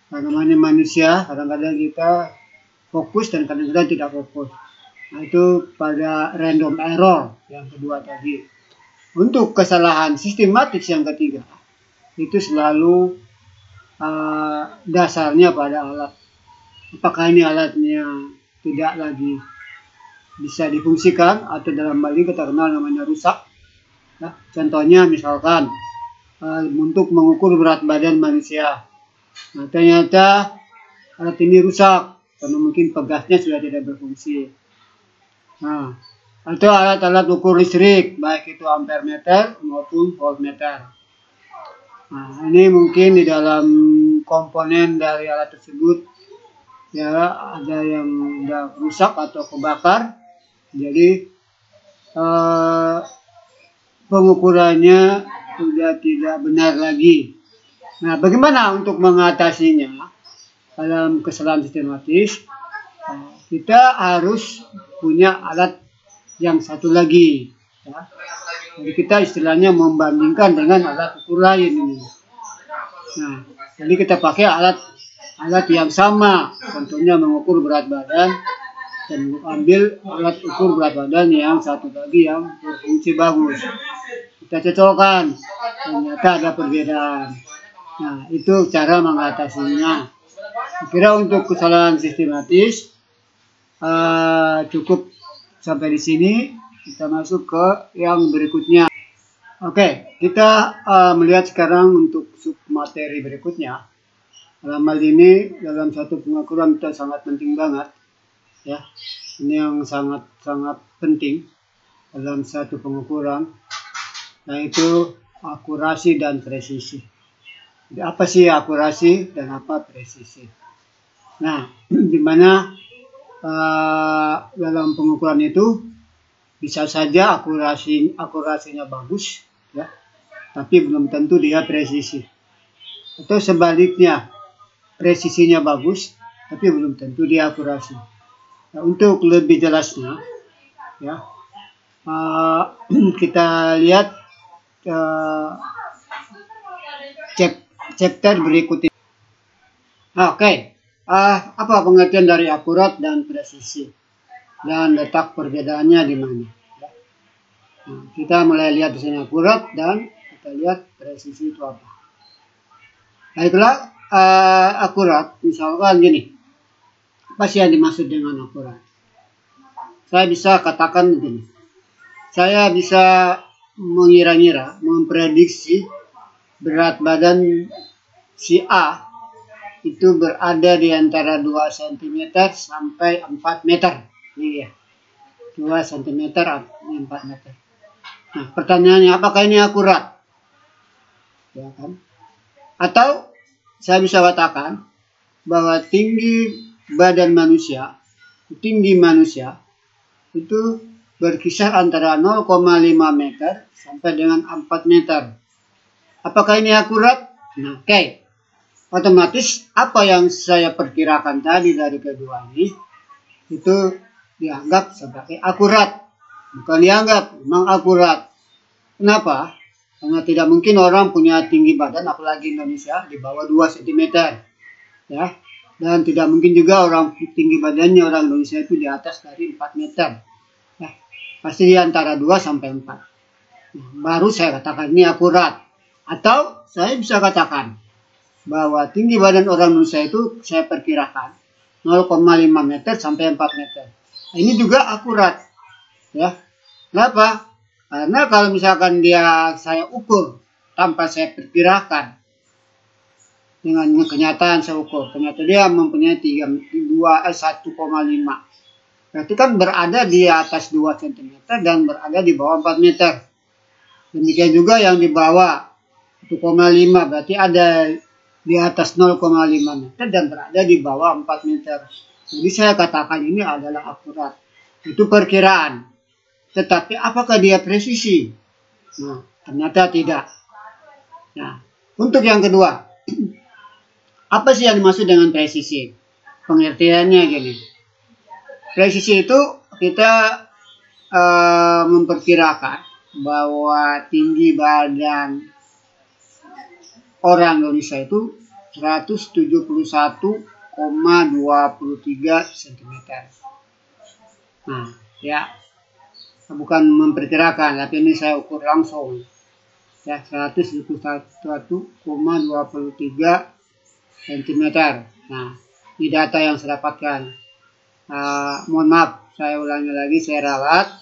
Karena manusia kadang-kadang kita fokus dan kadang-kadang tidak fokus. Nah, itu pada random error yang kedua tadi. Untuk kesalahan sistematik yang ketiga, itu selalu dasarnya pada alat. Apakah ini alatnya tidak lagi bisa difungsikan, atau dalam hal ini kita kenal namanya rusak. Nah, contohnya misalkan untuk mengukur berat badan manusia. Nah, ternyata alat ini rusak karena mungkin pegasnya sudah tidak berfungsi. Nah, atau alat-alat ukur listrik, baik itu ampere meter maupun voltmeter. Nah, ini mungkin di dalam komponen dari alat tersebut, ya, ada yang sudah rusak atau kebakar, jadi pengukurannya sudah tidak benar lagi. Nah, bagaimana untuk mengatasinya dalam kesalahan sistematis? Kita harus punya alat yang satu lagi, ya. Jadi kita istilahnya membandingkan dengan alat ukur lain ini. Nah, jadi kita pakai alat alat yang sama, contohnya mengukur berat badan, dan ambil alat ukur berat badan yang satu lagi yang berfungsi bagus. Kita cocokkan, ternyata ada perbedaan. Nah, itu cara mengatasinya. Kira untuk kesalahan sistematis cukup sampai di sini. Kita masuk ke yang berikutnya. Oke, kita melihat sekarang untuk submateri berikutnya. Dalam hal ini, dalam satu pengukuran itu sangat penting banget, ya. Ini yang sangat penting dalam satu pengukuran, yaitu akurasi dan presisi. Jadi, apa sih akurasi dan apa presisi? Nah, di mana dalam pengukuran itu bisa saja akurasinya bagus, ya, tapi belum tentu dia presisi. Atau sebaliknya, presisinya bagus, tapi belum tentu dia akurasi. Nah, untuk lebih jelasnya, ya, kita lihat chapter berikut ini. Oke, apa pengertian dari akurat dan presisi? Dan letak perbedaannya di mana? Nah, kita mulai lihat di sini akurat dan kita lihat presisi itu apa. Baiklah, akurat, misalkan gini, apa sih yang dimaksud dengan akurat? Saya bisa katakan begini, saya bisa mengira-ngira, memprediksi berat badan si A itu berada di antara 2 cm sampai 4 meter. Ini ya, 2 cm 4 meter. Nah, pertanyaannya, apakah ini akurat? Ya kan? Atau saya bisa katakan bahwa tinggi badan manusia, itu berkisar antara 0,5 meter sampai dengan 4 meter. Apakah ini akurat? Nah, oke. Otomatis apa yang saya perkirakan tadi dari kedua ini itu dianggap sebagai akurat. Bukan dianggap, memang akurat. Kenapa? Karena tidak mungkin orang punya tinggi badan, apalagi Indonesia, di bawah 2 cm. Ya. Dan tidak mungkin juga orang tinggi badannya orang Indonesia itu di atas dari 4 meter. Ya. Pasti di antara 2 sampai 4. Nah, baru saya katakan ini akurat. Atau saya bisa katakan bahwa tinggi badan orang Indonesia itu saya perkirakan 0,5 meter sampai 4 meter. Nah, ini juga akurat. Ya. Kenapa? Karena kalau misalkan saya ukur tanpa saya perkirakan, dengan kenyataan saya ukur, ternyata dia mempunyai 1,5. Berarti kan berada di atas 2 cm dan berada di bawah 4 meter. Demikian juga yang di bawah 1,5, berarti ada di atas 0,5 meter dan berada di bawah 4 meter. Jadi saya katakan ini adalah akurat. Itu perkiraan. Tetapi apakah dia presisi? Nah, ternyata tidak. Nah, untuk yang kedua, apa sih yang dimaksud dengan presisi? Pengertiannya gini. Presisi itu kita memperkirakan bahwa tinggi badan orang Indonesia itu 171,23 cm. Nah, ya, bukan memperkirakan, tapi ini saya ukur langsung. Ya, 171,23 cm. Nah, ini data yang saya dapatkan. Mohon maaf, saya ulangi lagi, saya ralat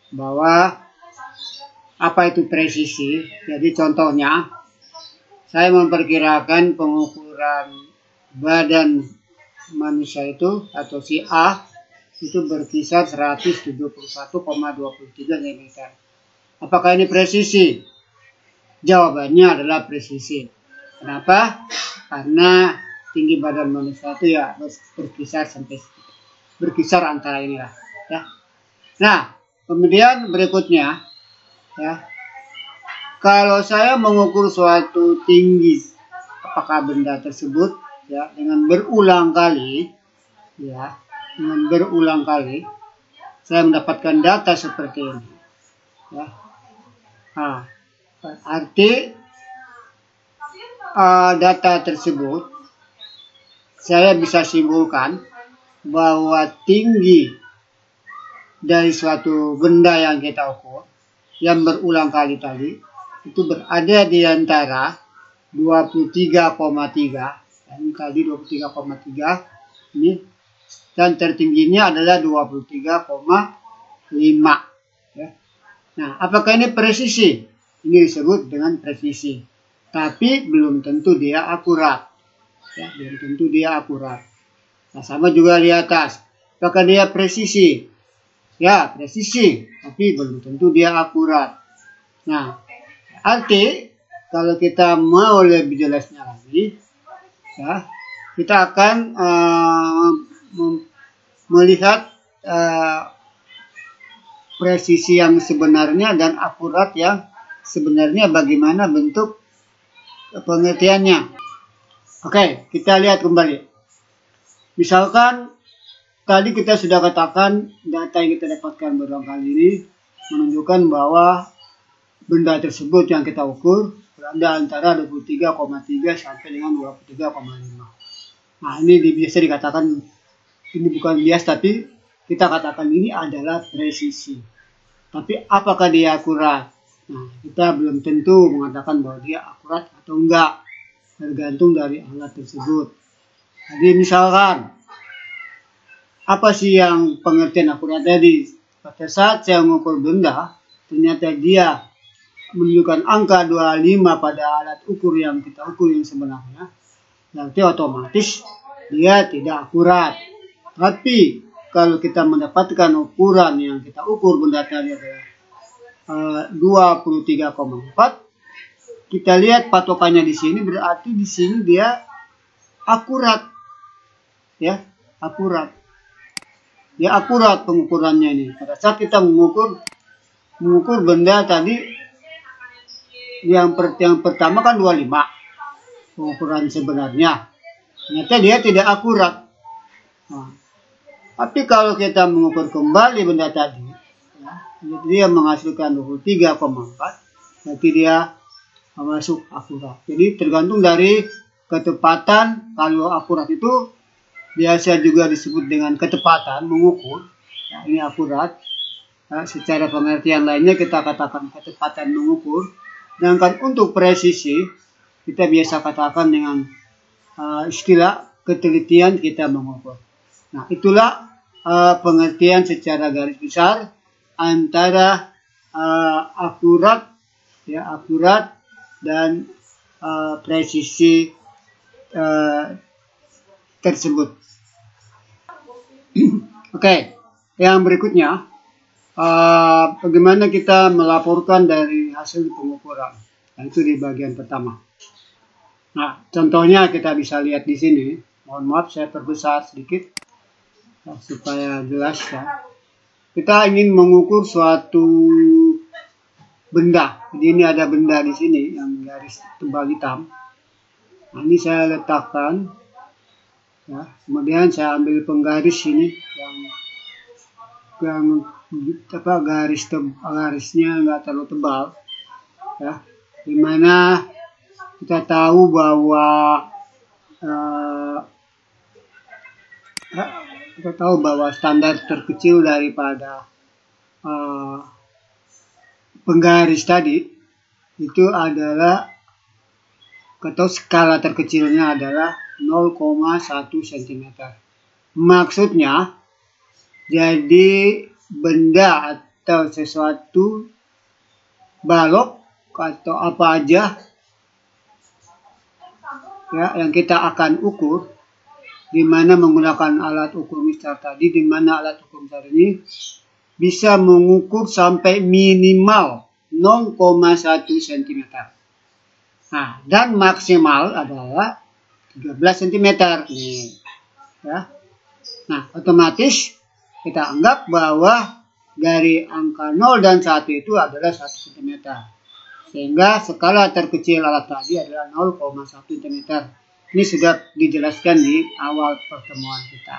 bahwa apa itu presisi. Jadi contohnya, saya memperkirakan pengukuran badan manusia itu atau si A itu berkisar 171,23 cm. Apakah ini presisi? Jawabannya adalah presisi. Kenapa? Karena tinggi badan manusia itu ya berkisar antara inilah, ya. Nah, kemudian berikutnya, ya, kalau saya mengukur suatu tinggi apakah benda tersebut, ya, dengan berulang kali, ya, saya mendapatkan data seperti ini, ya. Nah, berarti data tersebut saya bisa simpulkan bahwa tinggi dari suatu benda yang kita ukur yang berulang kali tadi itu berada di antara 23,3, ini tadi 23,3 ini, dan tertingginya adalah 23,5 ya. Nah, apakah ini presisi? Ini disebut dengan presisi, tapi belum tentu dia akurat ya, belum tentu dia akurat. Nah, sama juga di atas, apakah dia presisi? Ya, presisi, tapi belum tentu dia akurat. Nah, arti kalau kita mau lebih jelasnya lagi, ya, kita akan melihat presisi yang sebenarnya dan akurat yang sebenarnya bagaimana bentuk pengertiannya. Oke, kita lihat kembali. Misalkan tadi kita sudah katakan data yang kita dapatkan berulang kali ini menunjukkan bahwa benda tersebut yang kita ukur berada antara 23,3 sampai dengan 23,5. Nah, ini biasa dikatakan, ini bukan bias, tapi kita katakan ini adalah presisi. Tapi apakah dia akurat? Nah, kita belum tentu mengatakan bahwa dia akurat atau enggak, tergantung dari alat tersebut. Jadi misalkan, apa sih yang pengertian akurat tadi? Pada saat saya mengukur benda, ternyata dia menunjukkan angka 25 pada alat ukur yang kita ukur yang sebenarnya, nanti otomatis dia tidak akurat. Tapi kalau kita mendapatkan ukuran yang kita ukur benda tadi adalah 23,4, kita lihat patokannya di sini, berarti di sini dia akurat, ya, akurat. Ya, akurat pengukurannya ini. Pada saat kita mengukur benda tadi yang pertama kan 25 pengukuran sebenarnya, ternyata dia tidak akurat. Nah, tapi kalau kita mengukur kembali benda tadi, ya, dia menghasilkan 23,4, berarti dia masuk akurat. Jadi tergantung dari ketepatan. Kalau akurat itu biasa juga disebut dengan ketepatan mengukur, ya, ini akurat. Nah, secara pengertian lainnya kita katakan ketepatan mengukur. Sedangkan untuk presisi kita biasa katakan dengan istilah ketelitian kita mengukur. Nah, itulah pengertian secara garis besar antara akurat, ya, akurat dan presisi tersebut. Oke, yang berikutnya, bagaimana kita melaporkan dari hasil pengukuran. Nah, itu di bagian pertama. Nah, contohnya kita bisa lihat di sini. Mohon maaf, saya perbesar sedikit supaya jelas ya. Kita ingin mengukur suatu benda. Jadi ini ada benda di sini yang garis tebal hitam. Nah, ini saya letakkan. Ya, kemudian saya ambil penggaris ini yang garisnya nggak terlalu tebal, ya, dimana kita tahu bahwa standar terkecil daripada penggaris tadi itu adalah, atau skala terkecilnya adalah 0,1 cm. Maksudnya, jadi benda atau sesuatu balok atau apa aja ya yang kita akan ukur, di mana menggunakan alat ukur mistar tadi, di mana alat ukur mistar ini bisa mengukur sampai minimal 0,1 cm. Nah, dan maksimal adalah 13 cm. Nih, ya. Nah, otomatis kita anggap bahwa dari angka 0 dan 1 itu adalah 1 cm. Sehingga skala terkecil alat tadi adalah 0,1 cm. Ini sudah dijelaskan di awal pertemuan kita.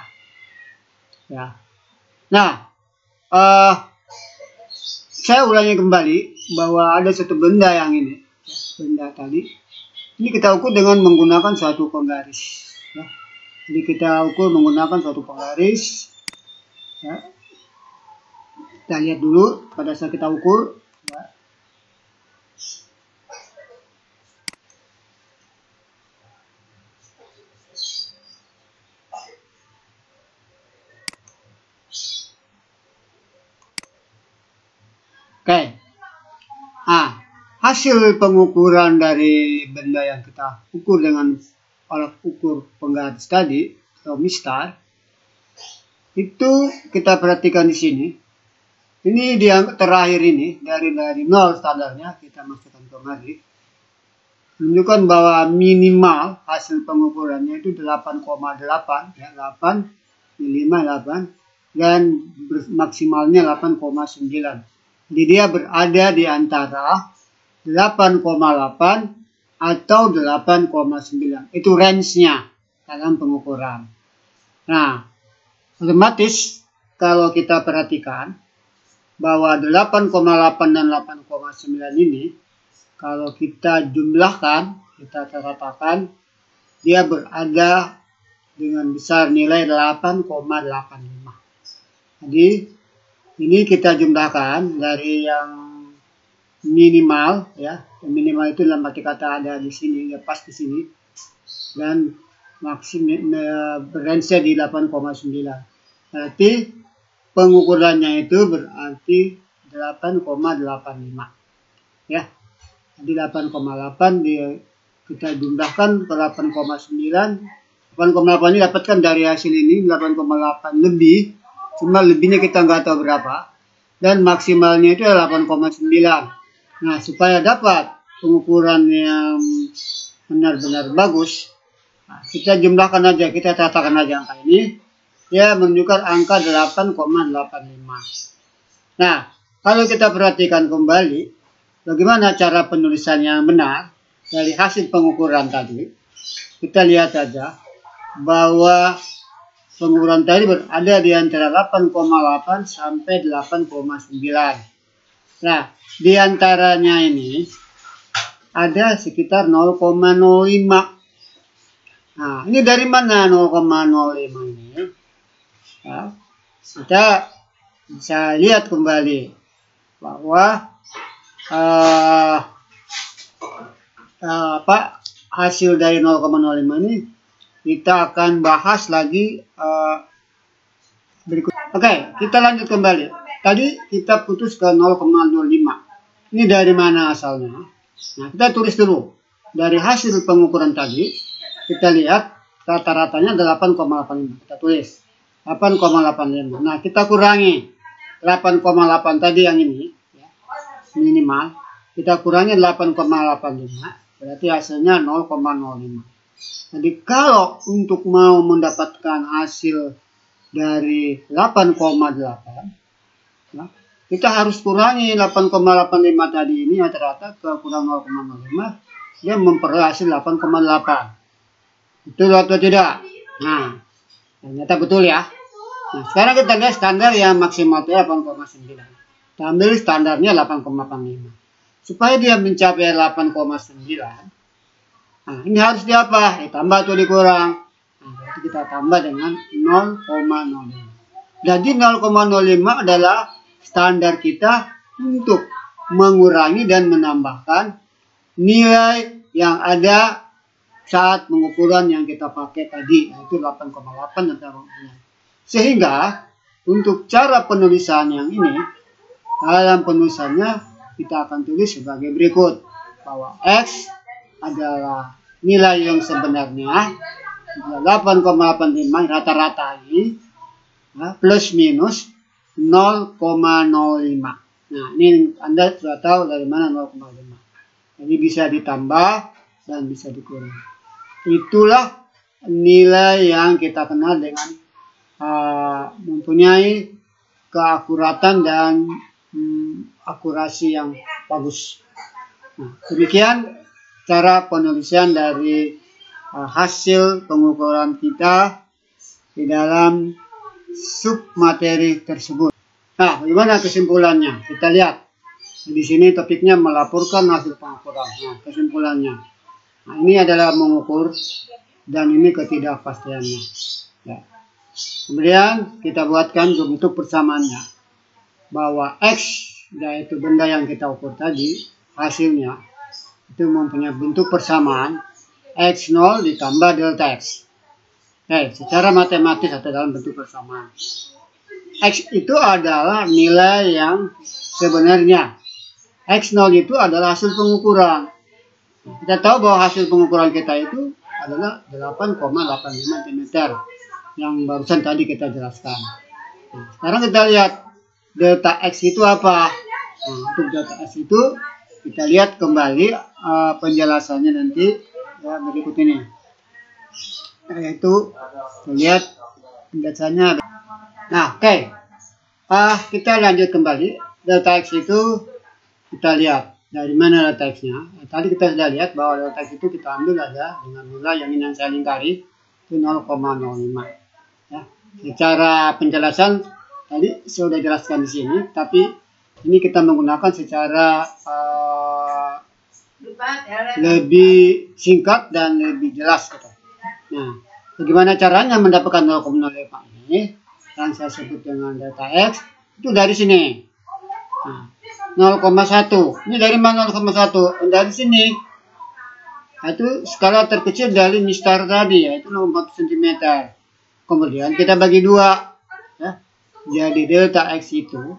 Ya. Nah, saya ulangi kembali bahwa ada satu benda yang ini. Ya, benda tadi. Ini kita ukur dengan menggunakan suatu penggaris. Ya. Jadi kita ukur menggunakan suatu penggaris. Ya. Kita lihat dulu pada saat kita ukur. Ya. Oke. Nah, hasil pengukuran dari benda yang kita ukur dengan alat ukur penggaris tadi atau mistar itu kita perhatikan di sini. Ini dia terakhir ini dari 0 standarnya kita masukkan kemari. Menunjukkan bahwa minimal hasil pengukurannya itu 8,8 ya, 8 dan maksimalnya 8,9. Jadi dia berada di antara 8,8 atau 8,9. Itu range-nya dalam pengukuran. Nah, otomatis kalau kita perhatikan bahwa 8,8 dan 8,9 ini kalau kita jumlahkan, kita katakan dia berada dengan besar nilai 8,85. Jadi ini kita jumlahkan dari yang minimal ya, minimal itu dalam arti kata ada di sini ya, pas di sini, dan maksimal range di 8,9. Berarti pengukurannya itu berarti 8,85 ya. Jadi 8,8 kita jumlahkan ke 8,9. 8,8 ini dapatkan dari hasil ini 8,8 lebih, cuma lebihnya kita nggak tahu berapa, dan maksimalnya itu 8,9. Nah, supaya dapat pengukuran yang benar-benar bagus, nah, kita jumlahkan aja, kita tatakan aja angka ini, ya menunjukkan angka 8,85. Nah, kalau kita perhatikan kembali, bagaimana cara penulisan yang benar dari hasil pengukuran tadi, kita lihat aja bahwa pengukuran tadi berada di antara 8,8 sampai 8,9. Nah, di antaranya ini ada sekitar 0,05. Nah, ini dari mana 0,05 ini? Ya, kita bisa lihat kembali bahwa hasil dari 0,05 ini kita akan bahas lagi berikut. Oke, kita lanjut kembali. Tadi kita putus ke 0,05. Ini dari mana asalnya? Nah, kita tulis dulu. Dari hasil pengukuran tadi, kita lihat rata-ratanya 8,85. Kita tulis 8,85. Nah, kita kurangi 8,8 tadi yang ini, ya, minimal. Kita kurangi 8,85. Berarti hasilnya 0,05. Jadi kalau untuk mau mendapatkan hasil dari 8,8, ya, kita harus kurangi 8,85 tadi ini rata-rata ke kurang 0,05, dia memperoleh hasil 8,8. Betul atau tidak? Nah, ternyata betul ya. Nah, sekarang kita lihat standar yang maksimal 8,9. Kita ambil standarnya 8,85. Supaya dia mencapai 8,9, nah, ini harus diapa? Ditambah atau dikurang? Nah, berarti kita tambah dengan 0,05. Jadi 0,05 adalah standar kita untuk mengurangi dan menambahkan nilai yang ada saat pengukuran yang kita pakai tadi, yaitu 8,8 dan 8,9. Sehingga untuk cara penulisan yang ini, dalam penulisannya kita akan tulis sebagai berikut, bahwa X adalah nilai yang sebenarnya 8,85 rata-rata ini, ya, plus minus 0,05. Nah, ini Anda sudah tahu dari mana 0,5. Jadi bisa ditambah dan bisa dikurang. Itulah nilai yang kita kenal dengan mempunyai keakuratan dan akurasi yang bagus. Nah, demikian cara penulisan dari hasil pengukuran kita di dalam submateri tersebut. Nah, bagaimana kesimpulannya? Kita lihat. Di sini topiknya melaporkan hasil pengukuran. Nah, kesimpulannya. Nah, ini adalah mengukur dan ini ketidakpastiannya. Ya. Kemudian kita buatkan bentuk persamaannya, bahwa X, yaitu benda yang kita ukur tadi, hasilnya itu mempunyai bentuk persamaan X0 ditambah delta X. Secara matematis atau dalam bentuk persamaan. X itu adalah nilai yang sebenarnya. X0 itu adalah hasil pengukuran. Kita tahu bahwa hasil pengukuran kita itu adalah 8,85 cm yang barusan tadi kita jelaskan. Nah, sekarang kita lihat delta X itu apa. Nah, untuk delta X itu kita lihat kembali penjelasannya nanti ya, berikut ini. Yaitu lihat penjelasannya. Nah, oke. Kita lanjut kembali. Delta X itu kita lihat dari mana delta X-nya. Tadi kita sudah lihat bahwa delta X itu kita ambil ada dengan nilai yang saya lingkari itu 0,05. Ya. Secara penjelasan tadi sudah jelaskan di sini, tapi ini kita menggunakan secara lebih singkat dan lebih jelas. Nah, bagaimana caranya mendapatkan 0,05 ini? Yang saya sebut dengan delta X itu dari sini. Nah, 0,1. Ini dari mana 0,1? Dari sini. Nah, itu skala terkecil dari mistar tadi, yaitu 0,1 cm. Kemudian kita bagi 2. Ya. Jadi delta X itu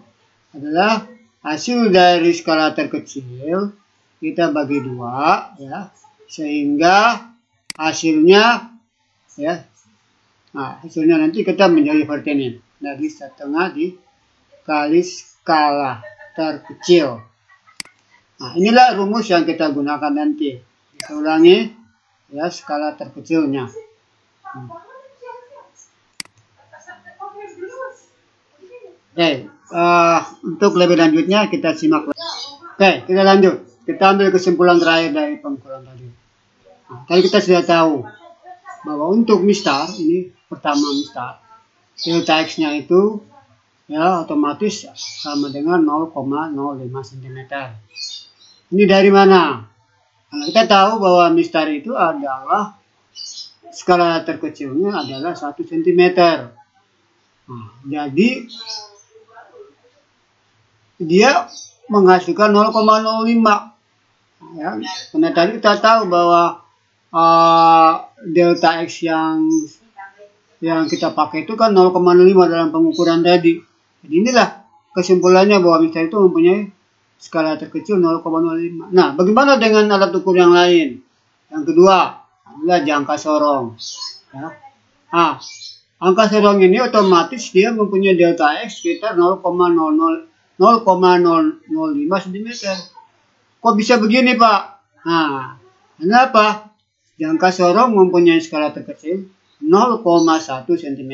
adalah hasil dari skala terkecil kita bagi 2, ya, sehingga hasilnya, ya, nah, hasilnya nanti kita menjadi seperti ini, dari setengah dikali skala terkecil. Nah, inilah rumus yang kita gunakan nanti. Kita ulangi, ya, skala terkecilnya. Untuk lebih lanjutnya kita simak. Kita lanjut. Kita ambil kesimpulan terakhir dari pengukuran tadi. Nah, tadi kita sudah tahu bahwa untuk mistar, ini pertama mistar, delta X-nya itu ya otomatis sama dengan 0,05 cm. Ini dari mana? Nah, kita tahu bahwa mistar itu adalah skala terkecilnya adalah 1 cm. Nah, jadi dia menghasilkan 0,05. Ya, karena tadi kita tahu bahwa delta X yang kita pakai itu kan 0,05 dalam pengukuran tadi. Jadi inilah kesimpulannya bahwa mistar itu mempunyai skala terkecil 0,05. Nah, bagaimana dengan alat ukur yang lain? Yang kedua adalah jangka sorong. Ya. Nah, angka sorong ini otomatis dia mempunyai delta X sekitar 0,005 cm. Kok bisa begini, Pak? Nah, kenapa? Jangka sorong mempunyai skala terkecil 0,1 cm.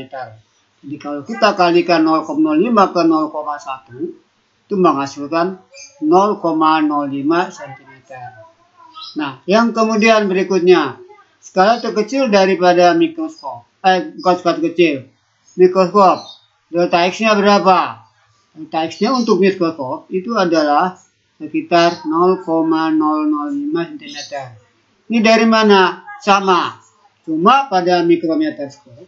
Jadi kalau kita kalikan 0,05 ke 0,1, itu menghasilkan 0,05 cm. Nah, yang kemudian berikutnya, skala terkecil daripada mikroskop. Bukan skala terkecil, mikroskop. Delta X-nya berapa? Delta X-nya untuk mikroskop itu adalah sekitar 0,005 cm. Ini dari mana? Sama. Cuma pada mikrometerskop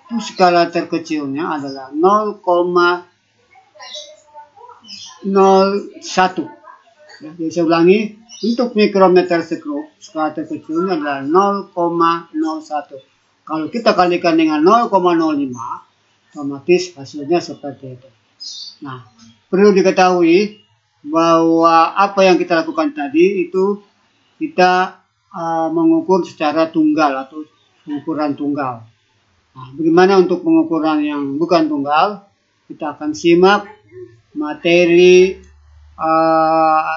itu skala terkecilnya adalah 0,01. Ya, saya ulangi, untuk mikrometerskop skala terkecilnya adalah 0,01. Kalau kita kalikan dengan 0,05, otomatis hasilnya seperti itu. Nah, perlu diketahui bahwa apa yang kita lakukan tadi itu kita mengukur secara tunggal atau pengukuran tunggal. Nah, bagaimana untuk pengukuran yang bukan tunggal? Kita akan simak materi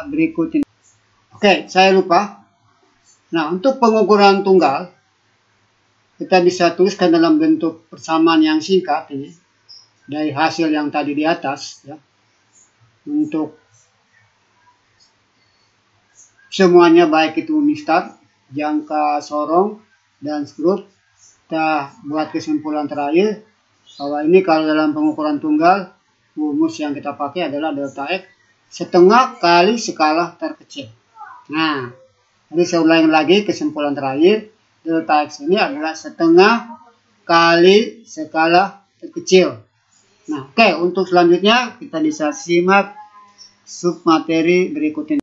berikut ini. Oke, saya lupa. Nah, untuk pengukuran tunggal kita bisa tuliskan dalam bentuk persamaan yang singkat ini dari hasil yang tadi di atas, ya. Untuk semuanya baik itu mistar, jangka sorong, dan skrup, kita buat kesimpulan terakhir bahwa ini kalau dalam pengukuran tunggal, rumus yang kita pakai adalah delta X setengah kali skala terkecil. Nah, jadi saya ulangi lagi kesimpulan terakhir delta X ini adalah setengah kali skala terkecil. Nah, oke, untuk selanjutnya kita bisa simak submateri berikut ini.